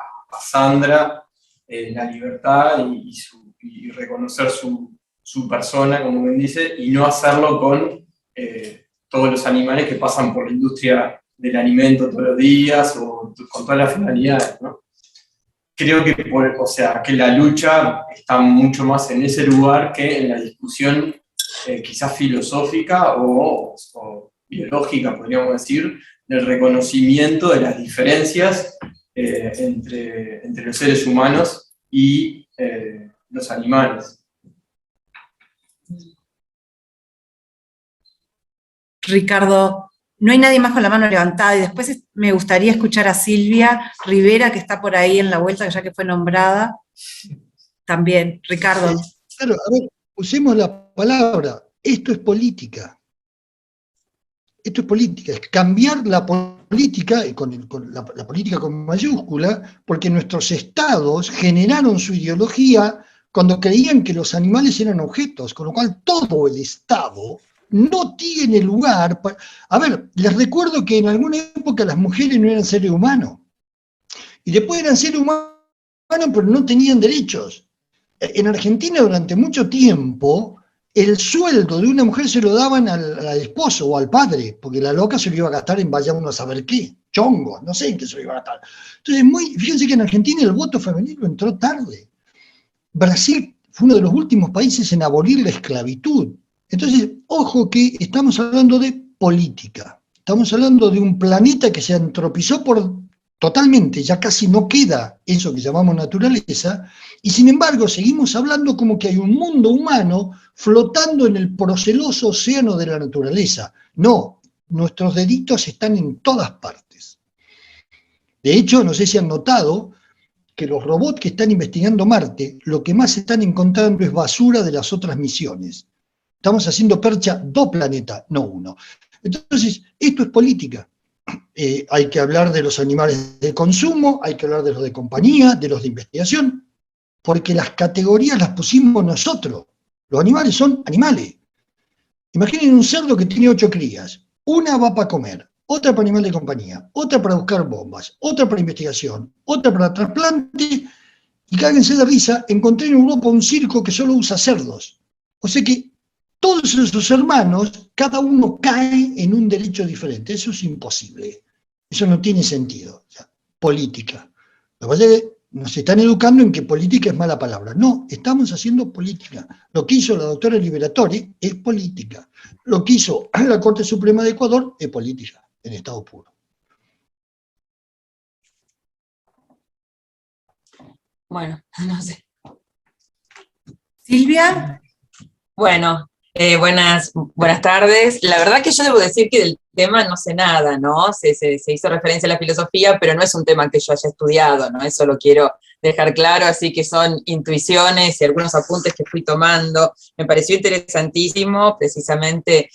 Sandra la libertad y reconocer su persona, como bien dice, y no hacerlo con todos los animales que pasan por la industria del alimento todos los días o con todas las finalidades, ¿no? Creo que, que la lucha está mucho más en ese lugar que en la discusión quizás filosófica o biológica, podríamos decir, del reconocimiento de las diferencias entre los seres humanos y los animales. Ricardo, no hay nadie más con la mano levantada y después me gustaría escuchar a Silvia Rivera, que está por ahí en la vuelta, ya que fue nombrada. También, Ricardo. Claro, a ver, usemos la palabra, esto es política. Esto es política, es cambiar la política, la política con mayúscula, porque nuestros estados generaron su ideología cuando creían que los animales eran objetos, con lo cual todo el Estado no tiene lugar para... A ver, les recuerdo que en alguna época las mujeres no eran seres humanos, y después eran seres humanos, pero no tenían derechos. En Argentina durante mucho tiempo el sueldo de una mujer se lo daban al esposo o al padre, porque la loca se lo iba a gastar en vaya uno a saber qué, chongos, no sé en qué se lo iba a gastar. Entonces, fíjense que en Argentina el voto femenino entró tarde. Brasil fue uno de los últimos países en abolir la esclavitud. Entonces, ojo que estamos hablando de política. Estamos hablando de un planeta que se antropizó totalmente, ya casi no queda eso que llamamos naturaleza, y sin embargo seguimos hablando como que hay un mundo humano flotando en el proceloso océano de la naturaleza. No, nuestros deditos están en todas partes. De hecho, no sé si han notado que los robots que están investigando Marte, lo que más están encontrando es basura de las otras misiones. Estamos haciendo percha 2 planetas, no 1. Entonces, esto es política. Hay que hablar de los animales de consumo, hay que hablar de los de compañía, de los de investigación, porque las categorías las pusimos nosotros. Los animales son animales. Imaginen un cerdo que tiene 8 crías. Una va para comer, otra para animal de compañía, otra para buscar bombas, otra para investigación, otra para trasplante, y cáguense de risa, encontré en Europa un circo que solo usa cerdos. O sea que todos esos hermanos, cada uno cae en un derecho diferente. Eso es imposible. Eso no tiene sentido. O sea, política. Lo que pasa es que nos están educando en que política es mala palabra. No, estamos haciendo política. Lo que hizo la doctora Liberatori es política. Lo que hizo la Corte Suprema de Ecuador es política, en estado puro. Bueno, no sé. Silvia. Bueno, buenas tardes. La verdad que yo debo decir que del tema no sé nada, ¿no? Se hizo referencia a la filosofía, pero no es un tema que yo haya estudiado, ¿no? Eso lo quiero dejar claro, así que son intuiciones y algunos apuntes que fui tomando. Me pareció interesantísimo, precisamente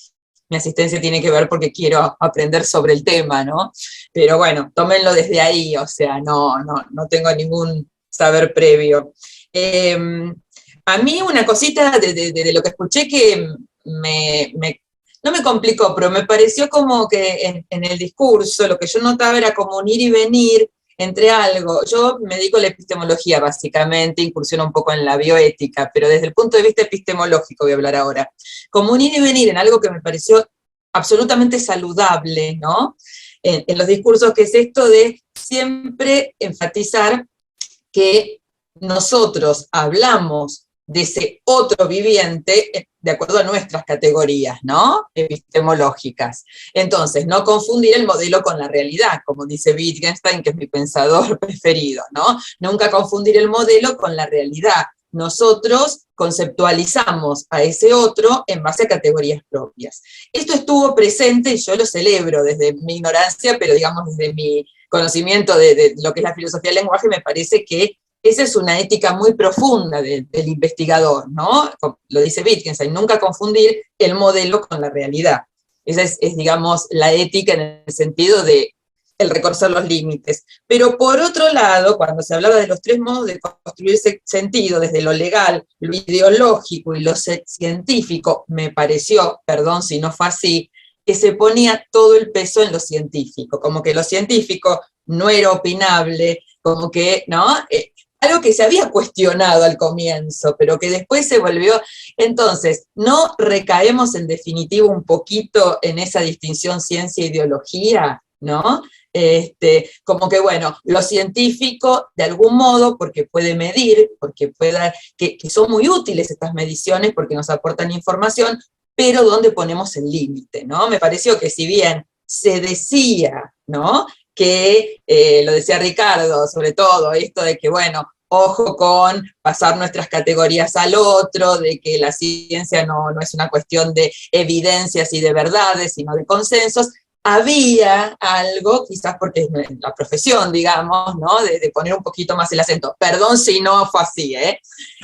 mi asistencia tiene que ver porque quiero aprender sobre el tema, ¿no? Pero bueno, tómenlo desde ahí, o sea, no tengo ningún saber previo. A mí una cosita de lo que escuché que no me complicó, pero me pareció como que en el discurso lo que yo notaba era como un ir y venir entre algo. Yo me dedico a la epistemología básicamente, incursiono un poco en la bioética, pero desde el punto de vista epistemológico voy a hablar ahora. Como un ir y venir en algo que me pareció absolutamente saludable, ¿no? En los discursos, que es esto de siempre enfatizar que nosotros hablamos de ese otro viviente de acuerdo a nuestras categorías, ¿no? Epistemológicas. Entonces, no confundir el modelo con la realidad, como dice Wittgenstein, que es mi pensador preferido, ¿no? Nunca confundir el modelo con la realidad. Nosotros conceptualizamos a ese otro en base a categorías propias. Esto estuvo presente y yo lo celebro desde mi ignorancia, pero digamos desde mi conocimiento de lo que es la filosofía del lenguaje, me parece que esa es una ética muy profunda del investigador, ¿no? Lo dice Wittgenstein, nunca confundir el modelo con la realidad. Esa es, digamos, la ética en el sentido de el reconocer los límites. Pero por otro lado, cuando se hablaba de los tres modos de construir sentido, desde lo legal, lo ideológico y lo científico, me pareció, perdón si no fue así, que se ponía todo el peso en lo científico, como que lo científico no era opinable, como que, ¿no? Algo que se había cuestionado al comienzo, pero que después se volvió. Entonces, ¿no recaemos en definitiva un poquito en esa distinción ciencia-ideología? ¿No? Como que, bueno, lo científico, de algún modo, porque puede medir, porque puede, que son muy útiles estas mediciones porque nos aportan información, pero ¿dónde ponemos el límite? ¿No? Me pareció que si bien se decía, ¿no?, que, lo decía Ricardo, sobre todo, esto de que, bueno, ojo con pasar nuestras categorías al otro, de que la ciencia no es una cuestión de evidencias y de verdades, sino de consensos, había algo, quizás porque es la profesión, digamos, ¿no?, de poner un poquito más el acento. Perdón si no fue así, ¿eh?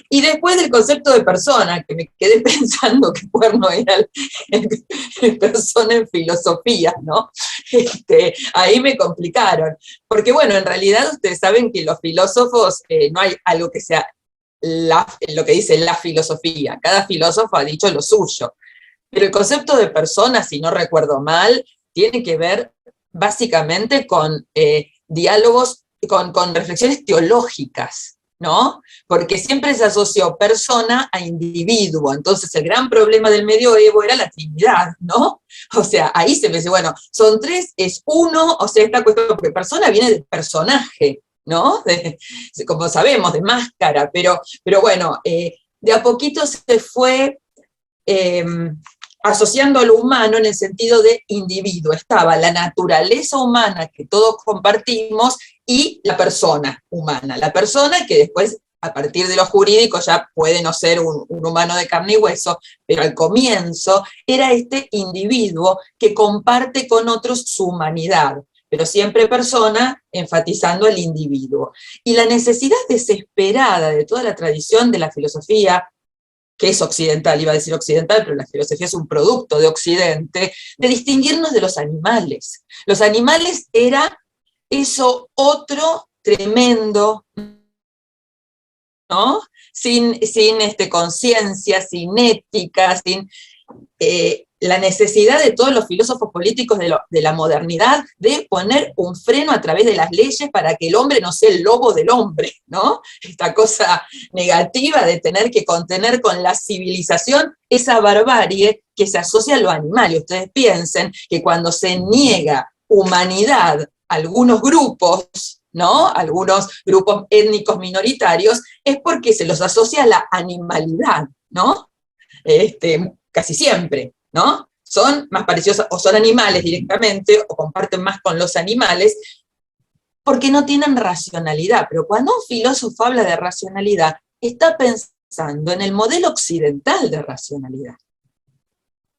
Y después del concepto de persona, que me quedé pensando que Puerno era el persona en filosofía, ¿no? Ahí me complicaron. Porque, bueno, en realidad ustedes saben que los filósofos, no hay algo que sea lo que dice la filosofía. Cada filósofo ha dicho lo suyo. Pero el concepto de persona, si no recuerdo mal, tiene que ver básicamente con diálogos, con reflexiones teológicas, ¿no? Porque siempre se asoció persona a individuo. Entonces el gran problema del medioevo era la Trinidad, ¿no? O sea, ahí se me dice, bueno, son tres, es uno, o sea, esta cuestión, porque persona viene del personaje, ¿no? Como sabemos, de máscara, pero bueno, de a poquito se fue asociando a lo humano en el sentido de individuo. Estaba la naturaleza humana que todos compartimos y la persona humana. La persona que después, a partir de lo jurídico, ya puede no ser un humano de carne y hueso, pero al comienzo era este individuo que comparte con otros su humanidad, pero siempre persona, enfatizando el individuo. Y la necesidad desesperada de toda la tradición de la filosofía, que es occidental, iba a decir occidental, pero la filosofía es un producto de Occidente, de distinguirnos de los animales. Los animales era eso otro tremendo, ¿no? Sin conciencia, sin ética, sin la necesidad de todos los filósofos políticos de la modernidad de poner un freno a través de las leyes para que el hombre no sea el lobo del hombre, ¿no? Esta cosa negativa de tener que contener con la civilización esa barbarie que se asocia a lo animal. Y ustedes piensen que cuando se niega humanidad a algunos grupos, ¿no? Algunos grupos étnicos minoritarios, es porque se los asocia a la animalidad, ¿no? Casi siempre, ¿no? Son más parecidos, o son animales directamente, o comparten más con los animales, porque no tienen racionalidad. Pero cuando un filósofo habla de racionalidad, está pensando en el modelo occidental de racionalidad,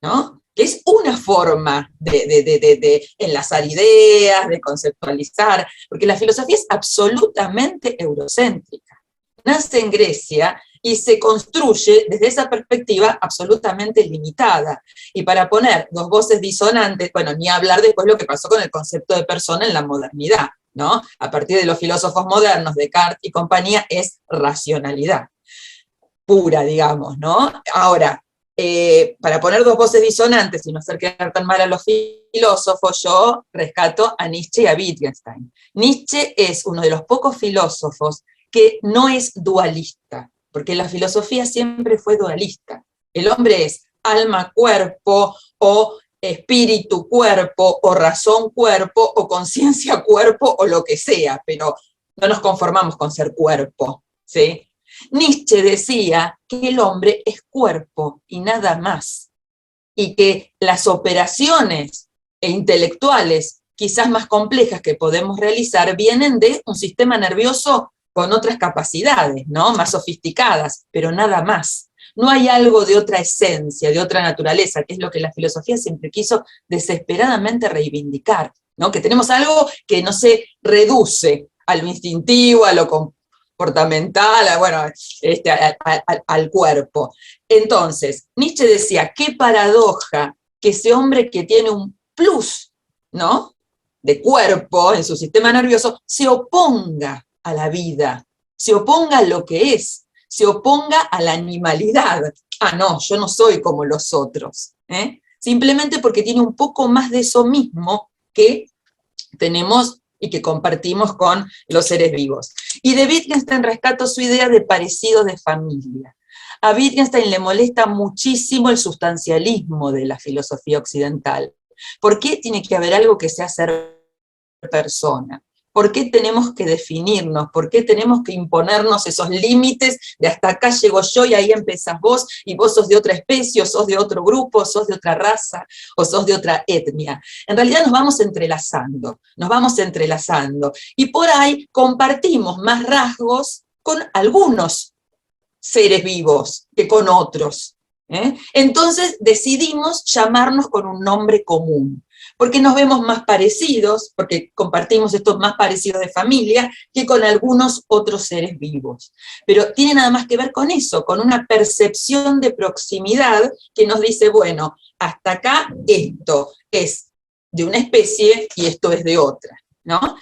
¿no? Que es una forma de enlazar ideas, de conceptualizar, porque la filosofía es absolutamente eurocéntrica. Nace en Grecia y se construye desde esa perspectiva absolutamente limitada. Y para poner dos voces disonantes, bueno, ni hablar después lo que pasó con el concepto de persona en la modernidad, ¿no? A partir de los filósofos modernos, Descartes y compañía, es racionalidad pura, digamos, ¿no? Ahora, para poner dos voces disonantes y no hacer quedar tan mal a los filósofos, yo rescato a Nietzsche y a Wittgenstein. Nietzsche es uno de los pocos filósofos que no es dualista, porque la filosofía siempre fue dualista. El hombre es alma-cuerpo, o espíritu-cuerpo, o razón-cuerpo, o conciencia-cuerpo, o lo que sea, pero no nos conformamos con ser cuerpo, ¿sí? Nietzsche decía que el hombre es cuerpo y nada más, y que las operaciones intelectuales quizás más complejas que podemos realizar vienen de un sistema nervioso con otras capacidades, ¿no? Más sofisticadas, pero nada más. No hay algo de otra esencia, de otra naturaleza, que es lo que la filosofía siempre quiso desesperadamente reivindicar, ¿no? Que tenemos algo que no se reduce a lo instintivo, a lo comportamental, bueno, al cuerpo. Entonces, Nietzsche decía, qué paradoja que ese hombre que tiene un plus, ¿no?, de cuerpo en su sistema nervioso, se oponga a la vida, se oponga a lo que es, se oponga a la animalidad. Ah, no, yo no soy como los otros, ¿eh? Simplemente porque tiene un poco más de eso mismo que tenemos y que compartimos con los seres vivos. Y de Wittgenstein rescato su idea de parecido de familia. A Wittgenstein le molesta muchísimo el sustancialismo de la filosofía occidental. ¿Por qué tiene que haber algo que sea ser persona? ¿Por qué tenemos que definirnos? ¿Por qué tenemos que imponernos esos límites de hasta acá llego yo y ahí empezás vos, y vos sos de otra especie, o sos de otro grupo, o sos de otra raza, o sos de otra etnia? En realidad nos vamos entrelazando, y por ahí compartimos más rasgos con algunos seres vivos que con otros, ¿eh? Entonces decidimos llamarnos con un nombre común, porque nos vemos más parecidos, porque compartimos estos más parecidos de familia, que con algunos otros seres vivos. Pero tiene nada más que ver con eso, con una percepción de proximidad que nos dice, bueno, hasta acá esto es de una especie y esto es de otra, ¿no?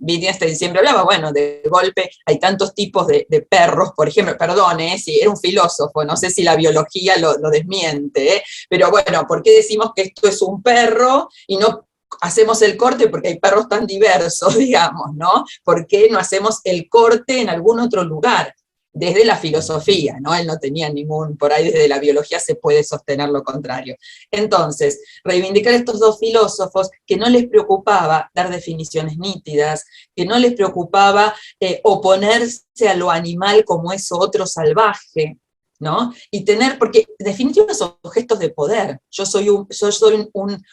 Wittgenstein siempre hablaba, bueno, de golpe hay tantos tipos de perros, por ejemplo, perdón, si era un filósofo, no sé si la biología lo desmiente, pero bueno, ¿por qué decimos que esto es un perro y no hacemos el corte? Porque hay perros tan diversos, digamos, ¿no? ¿Por qué no hacemos el corte en algún otro lugar? Desde la filosofía, ¿no? Él no tenía ningún, por ahí desde la biología se puede sostener lo contrario. Entonces, reivindicar a estos dos filósofos que no les preocupaba dar definiciones nítidas, que no les preocupaba oponerse a lo animal como eso otro salvaje, ¿no? Y tener, porque en definitiva son gestos de poder. Yo soy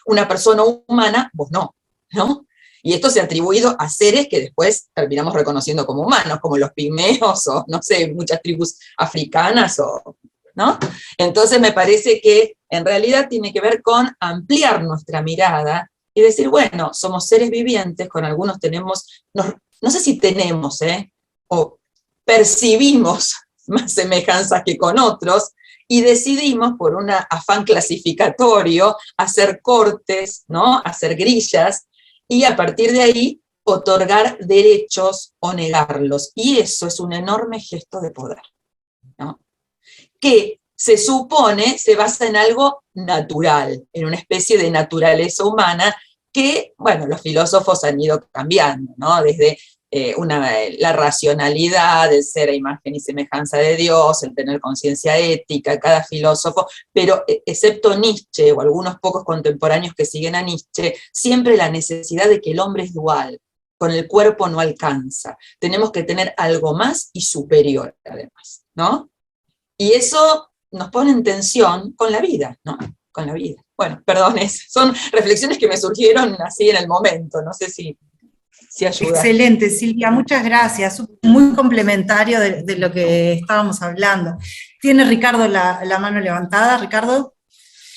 una persona humana, vos no, ¿no? Y esto se ha atribuido a seres que después terminamos reconociendo como humanos, como los pigmeos, o no sé, muchas tribus africanas, ¿no? Entonces me parece que en realidad tiene que ver con ampliar nuestra mirada y decir, bueno, somos seres vivientes, con algunos tenemos, no sé si tenemos, o percibimos más semejanzas que con otros, y decidimos, por un afán clasificatorio, hacer cortes, ¿no?, hacer grillas, y a partir de ahí otorgar derechos o negarlos. Y eso es un enorme gesto de poder, ¿no?, que se supone se basa en algo natural, en una especie de naturaleza humana que, bueno, los filósofos han ido cambiando, ¿no? Desde la racionalidad, el ser a imagen y semejanza de Dios, el tener conciencia ética, cada filósofo, pero excepto Nietzsche o algunos pocos contemporáneos que siguen a Nietzsche, siempre la necesidad de que el hombre es dual, con el cuerpo no alcanza. Tenemos que tener algo más y superior, además, ¿no? Y eso nos pone en tensión con la vida, ¿no? Con la vida. Bueno, perdón, son reflexiones que me surgieron así en el momento, no sé si ayuda. Excelente, Silvia, muchas gracias. Muy complementario de lo que estábamos hablando. ¿Tiene Ricardo la mano levantada? Ricardo.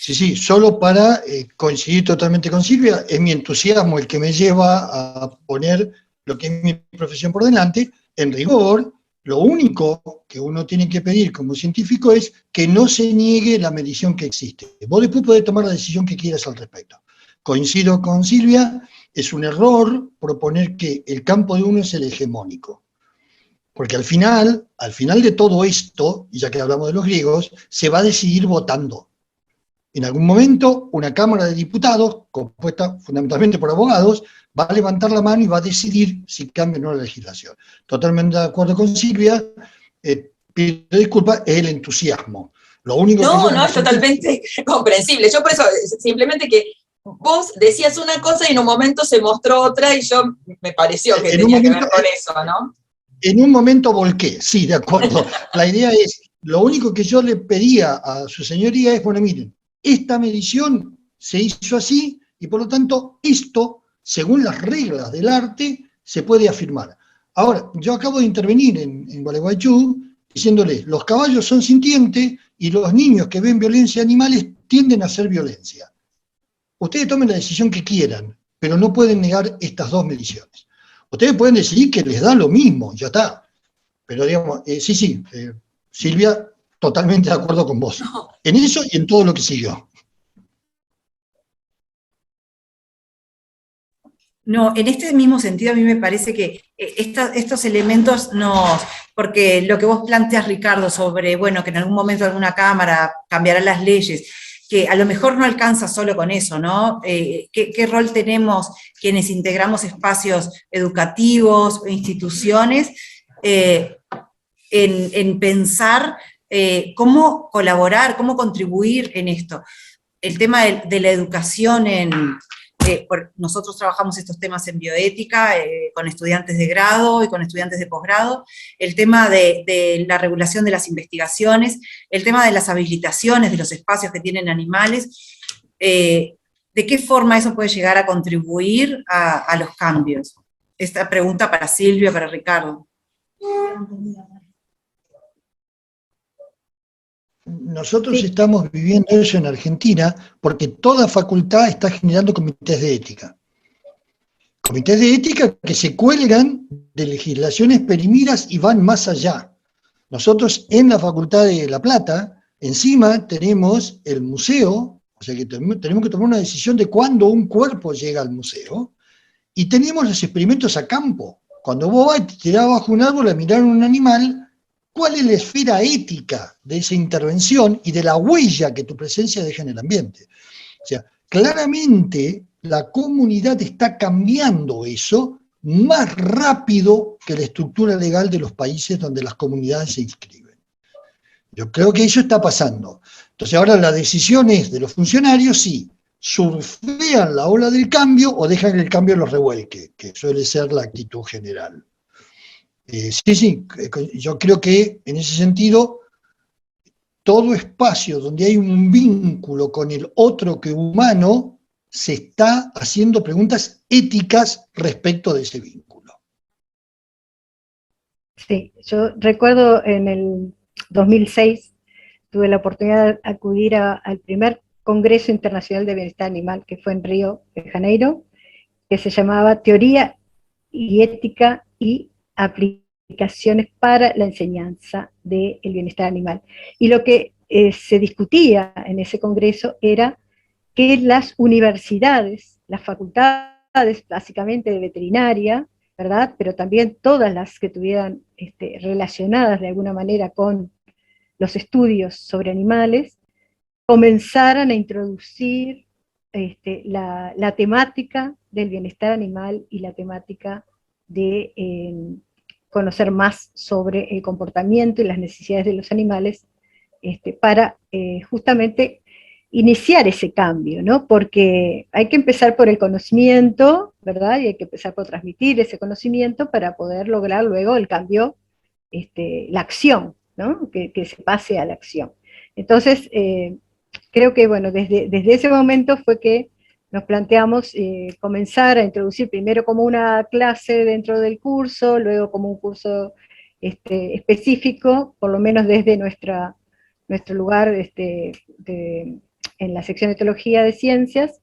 Sí, solo para coincidir totalmente con Silvia, es mi entusiasmo el que me lleva a poner lo que es mi profesión por delante. En rigor, lo único que uno tiene que pedir como científico es que no se niegue la medición que existe. Vos después podés tomar la decisión que quieras al respecto. Coincido con Silvia, es un error proponer que el campo de uno es el hegemónico. Porque al final de todo esto, y ya que hablamos de los griegos, se va a decidir votando. En algún momento, una Cámara de Diputados, compuesta fundamentalmente por abogados, va a levantar la mano y va a decidir si cambia o no la legislación. Totalmente de acuerdo con Silvia, pido disculpas, es el entusiasmo. Lo único No, es totalmente comprensible. Yo por eso, simplemente que vos decías una cosa y en un momento se mostró otra y yo me pareció que tenía que ver con eso, ¿no? En un momento volqué, sí, de acuerdo. La idea es, lo único que yo le pedía a su señoría es, bueno, miren, esta medición se hizo así y por lo tanto esto, según las reglas del arte, se puede afirmar. Ahora, yo acabo de intervenir en Gualeguaychú diciéndoles, los caballos son sintientes y los niños que ven violencia animales tienden a hacer violencia. Ustedes tomen la decisión que quieran, pero no pueden negar estas dos mediciones. Ustedes pueden decidir que les da lo mismo, ya está. Pero digamos, Silvia, totalmente de acuerdo con vos. En eso y en todo lo que siguió. No, en este mismo sentido a mí me parece que estos elementos porque lo que vos planteas, Ricardo, sobre, bueno, que en algún momento alguna cámara cambiará las leyes, que a lo mejor no alcanza solo con eso, ¿no? ¿Qué rol tenemos quienes integramos espacios educativos, instituciones, en pensar cómo colaborar, cómo contribuir en esto? El tema de la educación nosotros trabajamos estos temas en bioética con estudiantes de grado y con estudiantes de posgrado, el tema de la regulación de las investigaciones, el tema de las habilitaciones de los espacios que tienen animales, ¿de qué forma eso puede llegar a contribuir a los cambios? Esta pregunta para Silvia, para Ricardo. Nosotros estamos viviendo eso en Argentina porque toda facultad está generando comités de ética. Comités de ética que se cuelgan de legislaciones perimidas y van más allá. Nosotros en la Facultad de La Plata, encima tenemos el museo, o sea que tenemos que tomar una decisión de cuándo un cuerpo llega al museo, y tenemos los experimentos a campo. Cuando vos vas y te tirás bajo un árbol a mirar un animal, ¿cuál es la esfera ética de esa intervención y de la huella que tu presencia deja en el ambiente? O sea, claramente la comunidad está cambiando eso más rápido que la estructura legal de los países donde las comunidades se inscriben. Yo creo que eso está pasando. Entonces ahora la decisión es de los funcionarios si surfean la ola del cambio o dejan que el cambio los revuelque, que suele ser la actitud general. Yo creo que en ese sentido, todo espacio donde hay un vínculo con el otro que humano, se está haciendo preguntas éticas respecto de ese vínculo. Sí, yo recuerdo en el 2006, tuve la oportunidad de acudir al primer Congreso Internacional de Bienestar Animal, que fue en Río de Janeiro, que se llamaba Teoría y Ética y Aplicaciones para la Enseñanza del Bienestar Animal. Y lo que se discutía en ese congreso era que las universidades, las facultades básicamente de veterinaria, ¿verdad? Pero también todas las que estuvieran relacionadas de alguna manera con los estudios sobre animales, comenzaran a introducir la temática del bienestar animal y la temática de conocer más sobre el comportamiento y las necesidades de los animales para justamente iniciar ese cambio, ¿no? Porque hay que empezar por el conocimiento, ¿verdad? Y hay que empezar por transmitir ese conocimiento para poder lograr luego el cambio, la acción, ¿no? Que se pase a la acción. Entonces, creo que, bueno, desde ese momento fue que nos planteamos comenzar a introducir primero como una clase dentro del curso, luego como un curso específico, por lo menos desde nuestro lugar en la sección de Teología de Ciencias,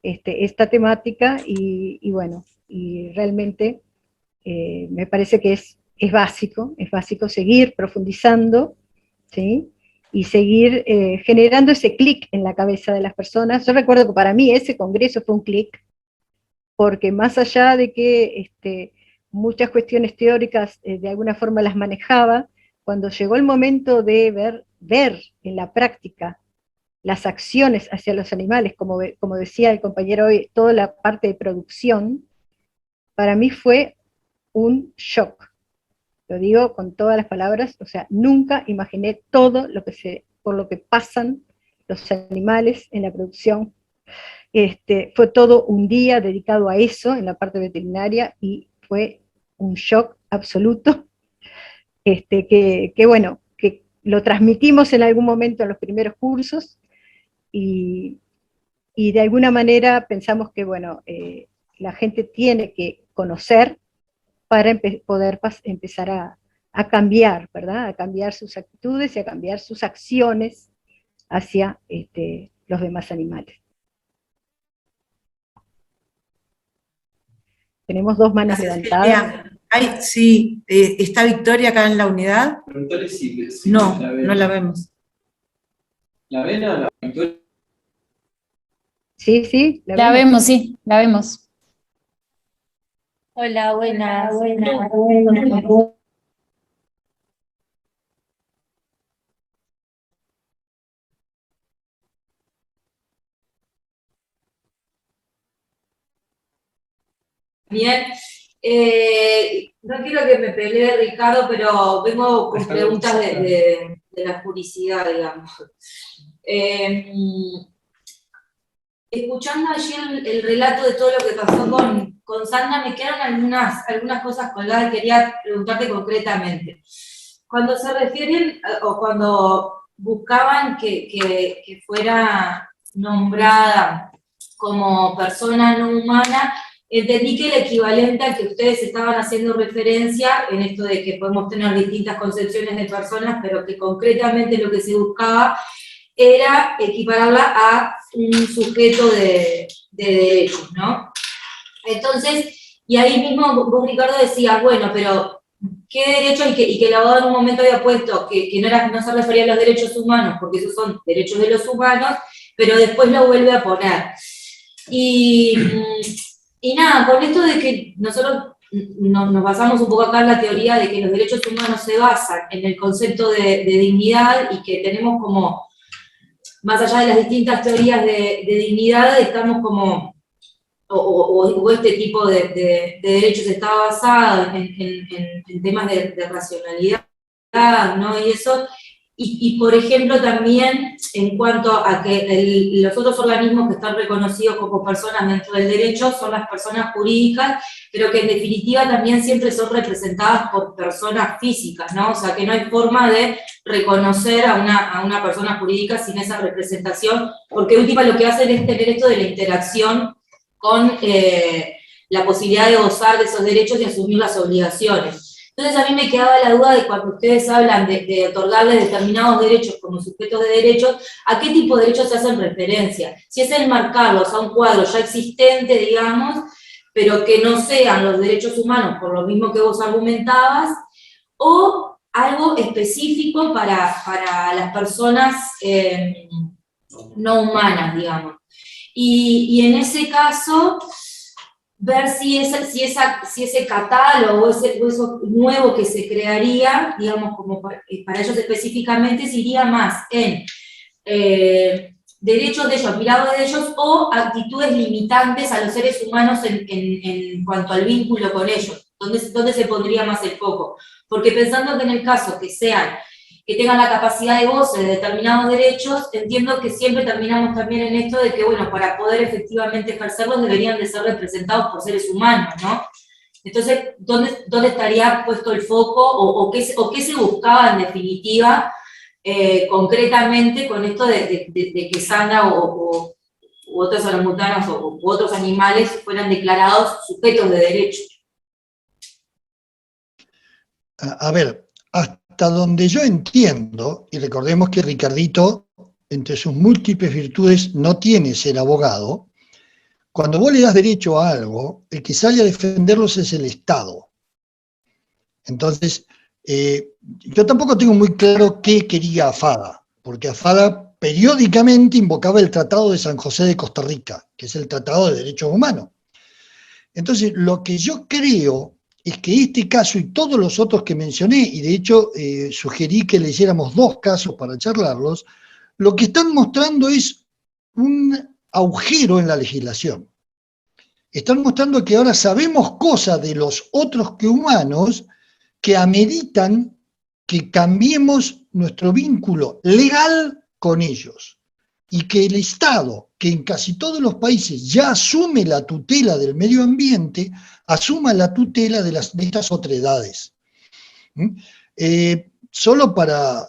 esta temática, y bueno, y realmente me parece que es básico seguir profundizando, ¿sí? Y seguir generando ese clic en la cabeza de las personas. Yo recuerdo que para mí ese congreso fue un clic, porque más allá de que muchas cuestiones teóricas de alguna forma las manejaba, cuando llegó el momento de ver en la práctica las acciones hacia los animales, como decía el compañero hoy, toda la parte de producción, para mí fue un shock. Lo digo con todas las palabras, o sea, nunca imaginé todo por lo que pasan los animales en la producción. Fue todo un día dedicado a eso en la parte veterinaria y fue un shock absoluto, que bueno, que lo transmitimos en algún momento en los primeros cursos y de alguna manera pensamos que, bueno, la gente tiene que conocer para poder empezar a cambiar, ¿verdad? A cambiar sus actitudes y a cambiar sus acciones hacia los demás animales. Tenemos 2 manos levantadas. Ay, sí, ¿está Victoria acá en la unidad? Preguntale si No, la ven. no la vemos. ¿La ven a la Victoria? Sí, la vemos, sí, la vemos. Hola, buenas. Bien, no quiero que me pelee Ricardo, pero vengo con preguntas de la curiosidad, digamos. Escuchando ayer el relato de todo lo que pasó con Sandra, me quedaron algunas cosas colgadas y quería preguntarte concretamente. Cuando se refieren, o cuando buscaban que fuera nombrada como persona no humana, entendí que el equivalente al que ustedes estaban haciendo referencia, en esto de que podemos tener distintas concepciones de personas, pero que concretamente lo que se buscaba era equipararla a un sujeto de derechos, ¿no? Entonces, y ahí mismo vos, Ricardo, decías, bueno, pero ¿qué derechos? Y que el abogado en un momento había puesto que no se refería a los derechos humanos, porque esos son derechos de los humanos, pero después lo vuelve a poner. Y nada, con esto de que nosotros nos basamos un poco acá en la teoría de que los derechos humanos se basan en el concepto de dignidad y que tenemos como, más allá de las distintas teorías de dignidad, estamos como, o este tipo de derechos está basado en temas de racionalidad, ¿no? Y eso, y por ejemplo también en cuanto a que los otros organismos que están reconocidos como personas dentro del derecho son las personas jurídicas, pero que en definitiva también siempre son representadas por personas físicas, ¿no? O sea, que no hay forma de reconocer a una persona jurídica sin esa representación, porque última lo que hacen es tener esto de la interacción con la posibilidad de gozar de esos derechos y asumir las obligaciones. Entonces a mí me quedaba la duda de cuando ustedes hablan de otorgarle determinados derechos como sujetos de derechos, ¿a qué tipo de derechos se hacen referencia? Si es enmarcarlos a un cuadro ya existente, digamos, pero que no sean los derechos humanos, por lo mismo que vos argumentabas, o algo específico para las personas no humanas, digamos. Y en ese caso, ver si ese catálogo, eso nuevo que se crearía, digamos, como para ellos específicamente, se iría más en derechos de ellos, mirados de ellos, o actitudes limitantes a los seres humanos en cuanto al vínculo con ellos, ¿dónde se pondría más el foco? Porque pensando que en el caso que sean que tengan la capacidad de goce de determinados derechos, entiendo que siempre terminamos también en esto de que, bueno, para poder efectivamente ejercerlos deberían de ser representados por seres humanos, ¿no? Entonces, ¿dónde estaría puesto el foco o qué se buscaba en definitiva concretamente con esto de que Sandra u otros orangutanos u otros animales fueran declarados sujetos de derecho? A ver, hasta donde yo entiendo, y recordemos que Ricardito, entre sus múltiples virtudes, no tiene ser abogado. Cuando vos le das derecho a algo, el que sale a defenderlos es el Estado. Entonces, yo tampoco tengo muy claro qué quería Afada, porque Afada periódicamente invocaba el Tratado de San José de Costa Rica, que es el Tratado de Derechos Humanos. Entonces, lo que yo creo es que este caso y todos los otros que mencioné, y de hecho sugerí que leyéramos 2 casos para charlarlos, lo que están mostrando es un agujero en la legislación. Están mostrando que ahora sabemos cosas de los otros que humanos que ameritan que cambiemos nuestro vínculo legal con ellos. Y que el Estado, que en casi todos los países ya asume la tutela del medio ambiente, asuma la tutela de estas otredades. Solo para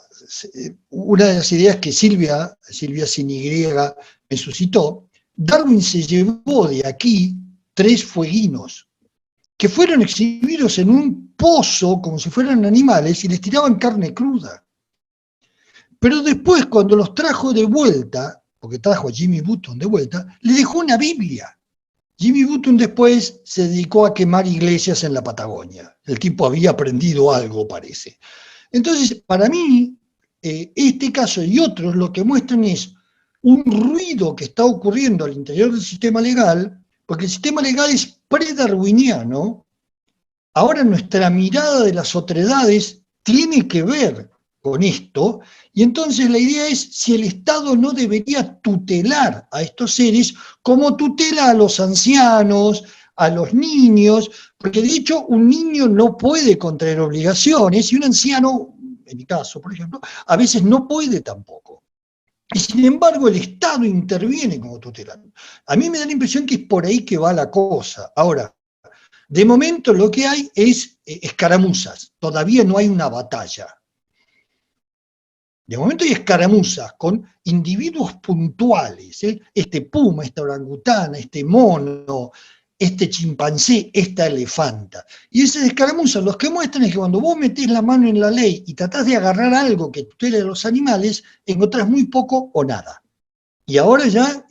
una de las ideas que Silvia sin Y, me suscitó, Darwin se llevó de aquí 3 fueguinos, que fueron exhibidos en un pozo como si fueran animales y les tiraban carne cruda. Pero después, cuando los trajo de vuelta, porque trajo a Jimmy Button de vuelta, le dejó una Biblia. Jimmy Button después se dedicó a quemar iglesias en la Patagonia. El tipo había aprendido algo, parece. Entonces, para mí, este caso y otros lo que muestran es un ruido que está ocurriendo al interior del sistema legal, porque el sistema legal es pre-darwiniano. Ahora nuestra mirada de las otredades tiene que ver con esto, y entonces la idea es si el Estado no debería tutelar a estos seres como tutela a los ancianos, a los niños, porque de hecho un niño no puede contraer obligaciones y un anciano, en mi caso por ejemplo, a veces no puede tampoco. Y sin embargo el Estado interviene como tutelar. A mí me da la impresión que es por ahí que va la cosa. Ahora, de momento lo que hay es escaramuzas, todavía no hay una batalla. De momento hay escaramuzas con individuos puntuales, este puma, esta orangutana, este mono, este chimpancé, esta elefanta. Y esas escaramuzas los que muestran es que cuando vos metés la mano en la ley y tratás de agarrar algo que tutele a los animales, encontrás muy poco o nada. Y ahora ya,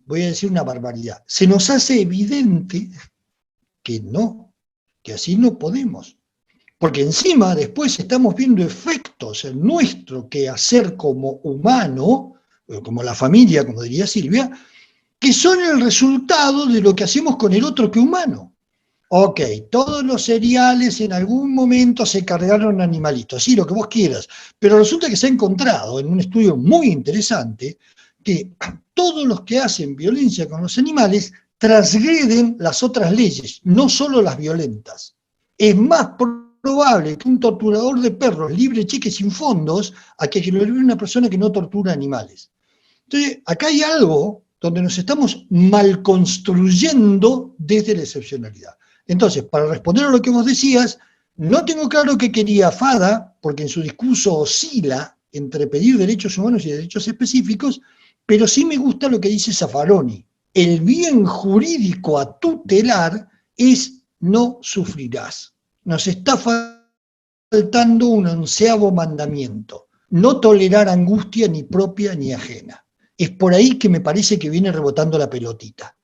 voy a decir una barbaridad, se nos hace evidente que no, que así no podemos. Porque encima después estamos viendo efectos en nuestro quehacer como humano, como la familia, como diría Silvia, que son el resultado de lo que hacemos con el otro que humano. Ok, todos los cereales en algún momento se cargaron animalitos, sí, lo que vos quieras, pero resulta que se ha encontrado en un estudio muy interesante que todos los que hacen violencia con los animales transgreden las otras leyes, no solo las violentas. Es más probable que un torturador de perros libre cheque sin fondos a que lo libre una persona que no tortura animales. Entonces, acá hay algo donde nos estamos mal construyendo desde la excepcionalidad. Entonces, para responder a lo que vos decías, no tengo claro qué quería Fada, porque en su discurso oscila entre pedir derechos humanos y derechos específicos, pero sí me gusta lo que dice Zaffaroni. El bien jurídico a tutelar es no sufrirás. Nos está faltando un 11º mandamiento, no tolerar angustia ni propia ni ajena. Es por ahí que me parece que viene rebotando la pelotita.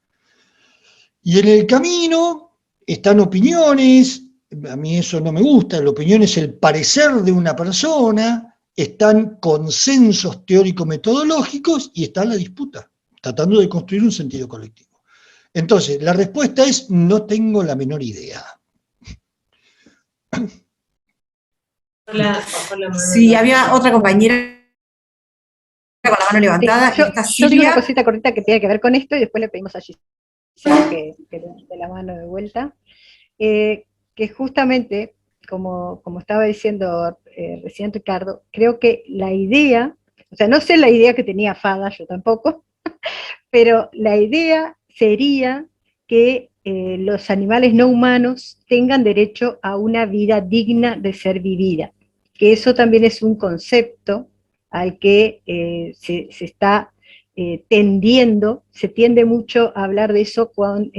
Y en el camino están opiniones, a mí eso no me gusta, la opinión es el parecer de una persona, están consensos teórico-metodológicos y está la disputa, tratando de construir un sentido colectivo. Entonces, la respuesta es, no tengo la menor idea. Sí, había otra compañera con la mano levantada. Yo digo una cosita cortita que tiene que ver con esto y después le pedimos a Gisela que le dé la mano de vuelta. Que justamente como estaba diciendo recién Ricardo, creo que la idea, o sea, no sé la idea que tenía Fada, yo tampoco, pero la idea sería que los animales no humanos tengan derecho a una vida digna de ser vivida, que eso también es un concepto al que se está tendiendo, se tiende mucho a hablar de eso con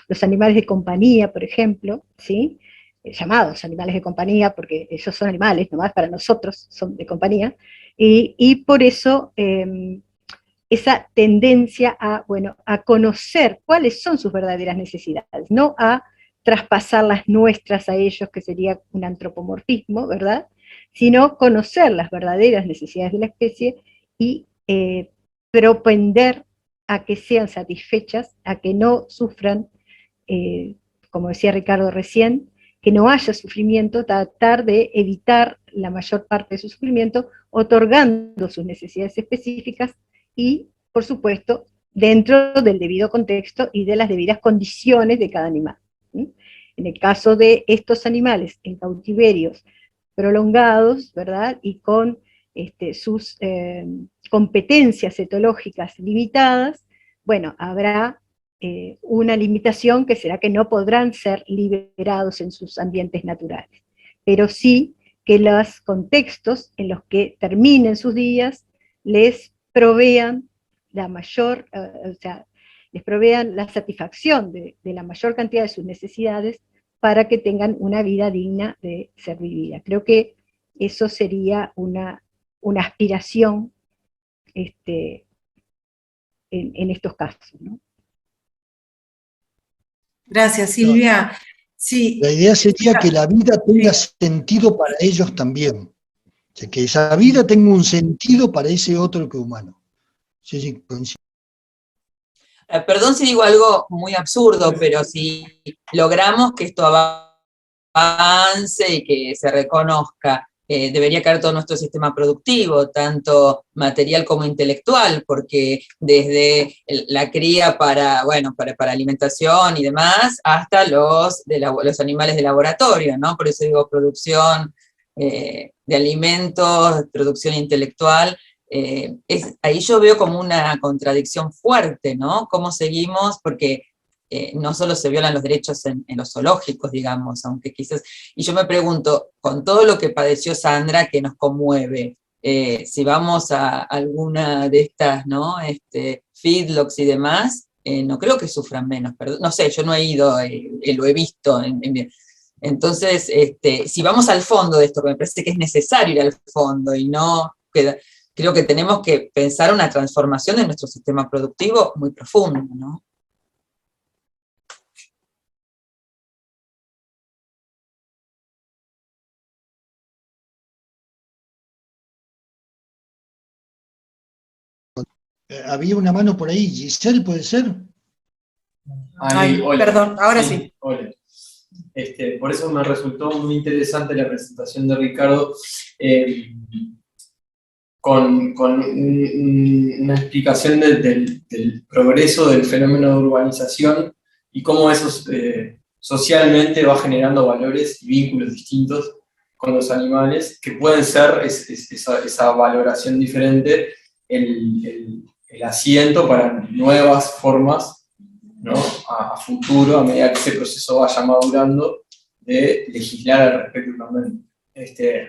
los animales de compañía, por ejemplo, ¿sí? Llamados animales de compañía, porque ellos son animales, nomás para nosotros son de compañía, y por eso esa tendencia a, bueno, a conocer cuáles son sus verdaderas necesidades, no a traspasar las nuestras a ellos, que sería un antropomorfismo, ¿verdad? Sino conocer las verdaderas necesidades de la especie y propender a que sean satisfechas, a que no sufran, como decía Ricardo recién, que no haya sufrimiento, tratar de evitar la mayor parte de su sufrimiento, otorgando sus necesidades específicas y, por supuesto, dentro del debido contexto y de las debidas condiciones de cada animal. ¿Sí? En el caso de estos animales en cautiverios prolongados, ¿verdad? Y con sus competencias etológicas limitadas, bueno, habrá una limitación que será que no podrán ser liberados en sus ambientes naturales, pero sí que los contextos en los que terminen sus días les provean la mayor, o sea, les provean la satisfacción de la mayor cantidad de sus necesidades para que tengan una vida digna de ser vivida. Creo que eso sería una aspiración en estos casos, ¿no? Gracias, Silvia. Sí. La idea sería que la vida tenga sentido para ellos también. O sea, que esa vida tenga un sentido para ese otro que humano. Sí, sí, coincido. Perdón si digo algo muy absurdo, pero si logramos que esto avance y que se reconozca, debería caer todo nuestro sistema productivo, tanto material como intelectual, porque desde la cría para alimentación y demás, hasta los animales de laboratorio, ¿no? Por eso digo producción de alimentos, producción intelectual. Ahí yo veo como una contradicción fuerte, ¿no? Cómo seguimos, porque no solo se violan los derechos en los zoológicos, digamos, aunque quizás, y yo me pregunto, con todo lo que padeció Sandra, que nos conmueve, si vamos a alguna de estas, ¿no? Feedlots y demás, no creo que sufran menos, no sé, yo no he ido, lo he visto. Entonces, si vamos al fondo de esto, que me parece que es necesario ir al fondo y no creo que tenemos que pensar una transformación de nuestro sistema productivo muy profundo, ¿no? Había una mano por ahí, Giselle, ¿puede ser? Ay, perdón, ahora sí. Hola. Por eso me resultó muy interesante la presentación de Ricardo, con una explicación del progreso del fenómeno de urbanización y cómo eso socialmente va generando valores y vínculos distintos con los animales, que pueden ser esa valoración diferente, el asiento para nuevas formas, ¿no? a futuro, a medida que ese proceso vaya madurando, de legislar al respecto también.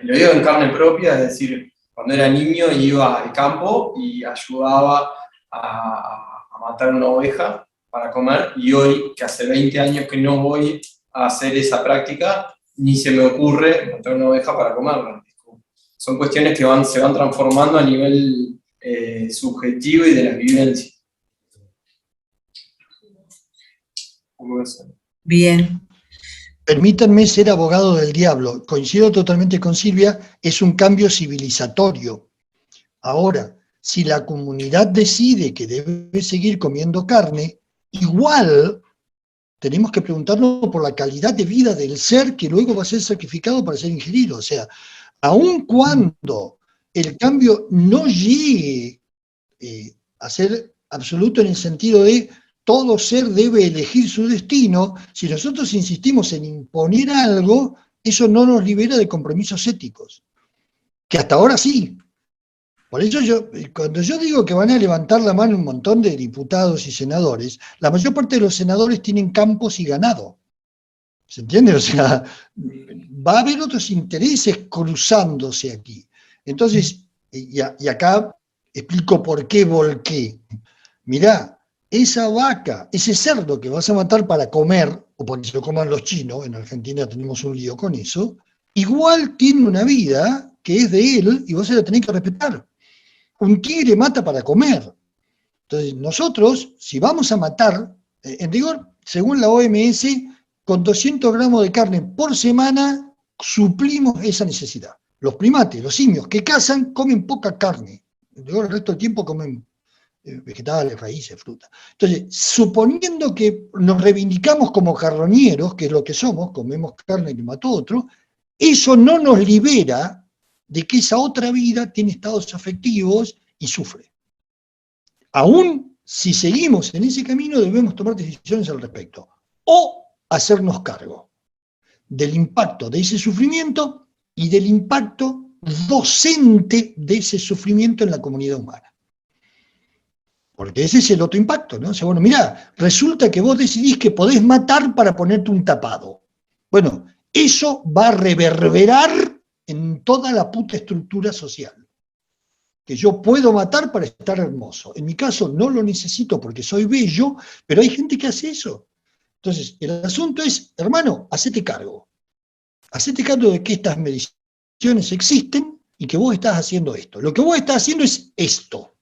Lo digo en carne propia, es decir, cuando era niño iba al campo y ayudaba a matar una oveja para comer, y hoy, que hace 20 años que no voy a hacer esa práctica, ni se me ocurre matar una oveja para comerla. Son cuestiones que se van transformando a nivel subjetivo y de la vivencia. Bien. Permítanme ser abogado del diablo. Coincido totalmente con Silvia, es un cambio civilizatorio. Ahora, si la comunidad decide que debe seguir comiendo carne, igual tenemos que preguntarnos por la calidad de vida del ser que luego va a ser sacrificado para ser ingerido. O sea, aun cuando el cambio no llegue a ser absoluto en el sentido de todo ser debe elegir su destino, si nosotros insistimos en imponer algo, eso no nos libera de compromisos éticos, que hasta ahora sí. Por eso cuando yo digo que van a levantar la mano un montón de diputados y senadores, la mayor parte de los senadores tienen campos y ganado. ¿Se entiende? O sea, va a haber otros intereses cruzándose aquí. Entonces, y acá explico por qué volqué. Mirá, esa vaca, ese cerdo que vas a matar para comer, o porque se lo coman los chinos, en Argentina tenemos un lío con eso, igual tiene una vida que es de él y vos se la tenés que respetar. Un tigre mata para comer. Entonces, nosotros, si vamos a matar, en rigor, según la OMS, con 200 gramos de carne por semana, suplimos esa necesidad. Los primates, los simios que cazan, comen poca carne. En rigor, el resto del tiempo comen vegetales, raíces, frutas. Entonces, suponiendo que nos reivindicamos como carroñeros, que es lo que somos, comemos carne que mató otro, eso no nos libera de que esa otra vida tiene estados afectivos y sufre. Aún si seguimos en ese camino, debemos tomar decisiones al respecto. O hacernos cargo del impacto de ese sufrimiento y del impacto docente de ese sufrimiento en la comunidad humana. Porque ese es el otro impacto, ¿no? O sea, bueno, mirá, resulta que vos decidís que podés matar para ponerte un tapado. Bueno, eso va a reverberar en toda la puta estructura social. Que yo puedo matar para estar hermoso. En mi caso no lo necesito porque soy bello, pero hay gente que hace eso. Entonces, el asunto es, hermano, hacete cargo. Hacete cargo de que estas mediciones existen y que vos estás haciendo esto. Lo que vos estás haciendo es esto.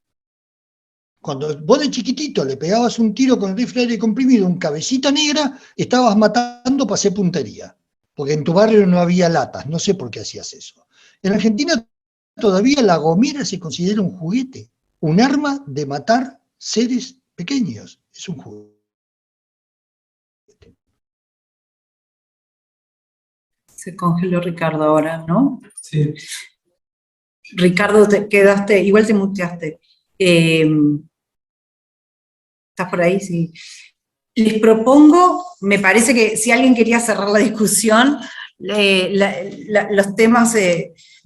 Cuando vos de chiquitito le pegabas un tiro con el rifle de aire comprimido, un cabecita negra, estabas matando para hacer puntería. Porque en tu barrio no había latas, no sé por qué hacías eso. En Argentina todavía la gomera se considera un juguete, un arma de matar seres pequeños. Es un juguete. Se congeló Ricardo ahora, ¿no? Sí. Ricardo, te quedaste, igual te muteaste. ¿Estás por ahí? Sí. Les propongo, me parece que si alguien quería cerrar la discusión, los temas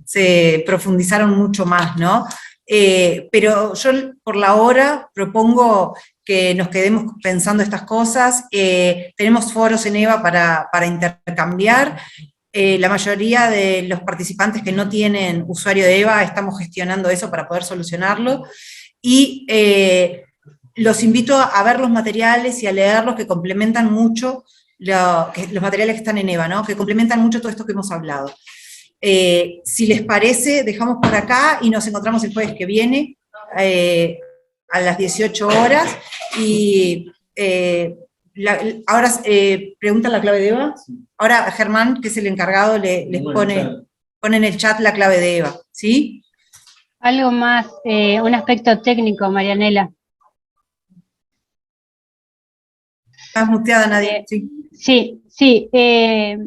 se profundizaron mucho más, ¿no? Pero yo por la hora propongo que nos quedemos pensando estas cosas. Tenemos foros en EVA para intercambiar. La mayoría de los participantes que no tienen usuario de EVA estamos gestionando eso para poder solucionarlo. Y los invito a ver los materiales y a leerlos que complementan mucho, los materiales que están en EVA, ¿no? Que complementan mucho todo esto que hemos hablado. Si les parece, dejamos por acá y nos encontramos el jueves que viene a las 18 horas. Y ahora pregunta la clave de EVA. Ahora Germán, que es el encargado, les pone en el chat la clave de EVA, ¿sí? Algo más, un aspecto técnico, Marianela. ¿Estás muteada, Nadia? Sí. Sí. Los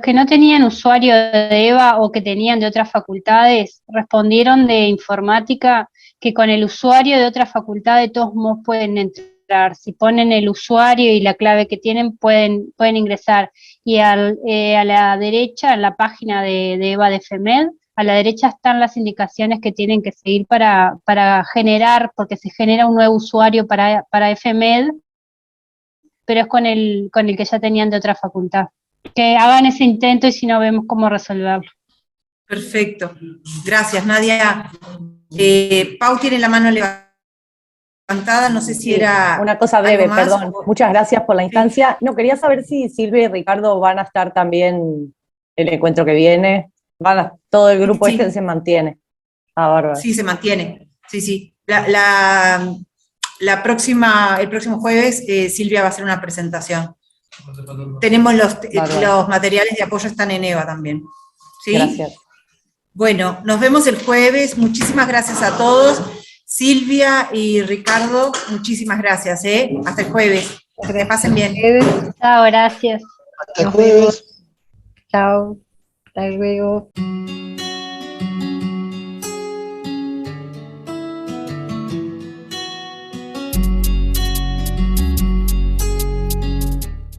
que no tenían usuario de EVA o que tenían de otras facultades respondieron de informática que con el usuario de otra facultad de todos modos pueden entrar. Si ponen el usuario y la clave que tienen, pueden ingresar. Y a la derecha, en la página de EVA de FEMED, a la derecha están las indicaciones que tienen que seguir para generar, porque se genera un nuevo usuario para FEMED, pero es con el que ya tenían de otra facultad. Que hagan ese intento y si no, vemos cómo resolverlo. Perfecto. Gracias, Nadia. Pau tiene la mano levantada, no sé si era... Una cosa breve, más, perdón. Muchas gracias por la instancia. No, quería saber si Silvia y Ricardo van a estar también el encuentro que viene. Todo el grupo Sí. se mantiene. Ah, bárbaro. Sí, se mantiene. Sí. El próximo jueves, Silvia va a hacer una presentación. Tenemos los materiales de apoyo, están en EVA también. ¿Sí? Gracias. Bueno, nos vemos el jueves. Muchísimas gracias a todos. Silvia y Ricardo, muchísimas gracias. Hasta el jueves. Que pasen bien. Chao, gracias. Hasta el jueves. Chao. Hasta luego.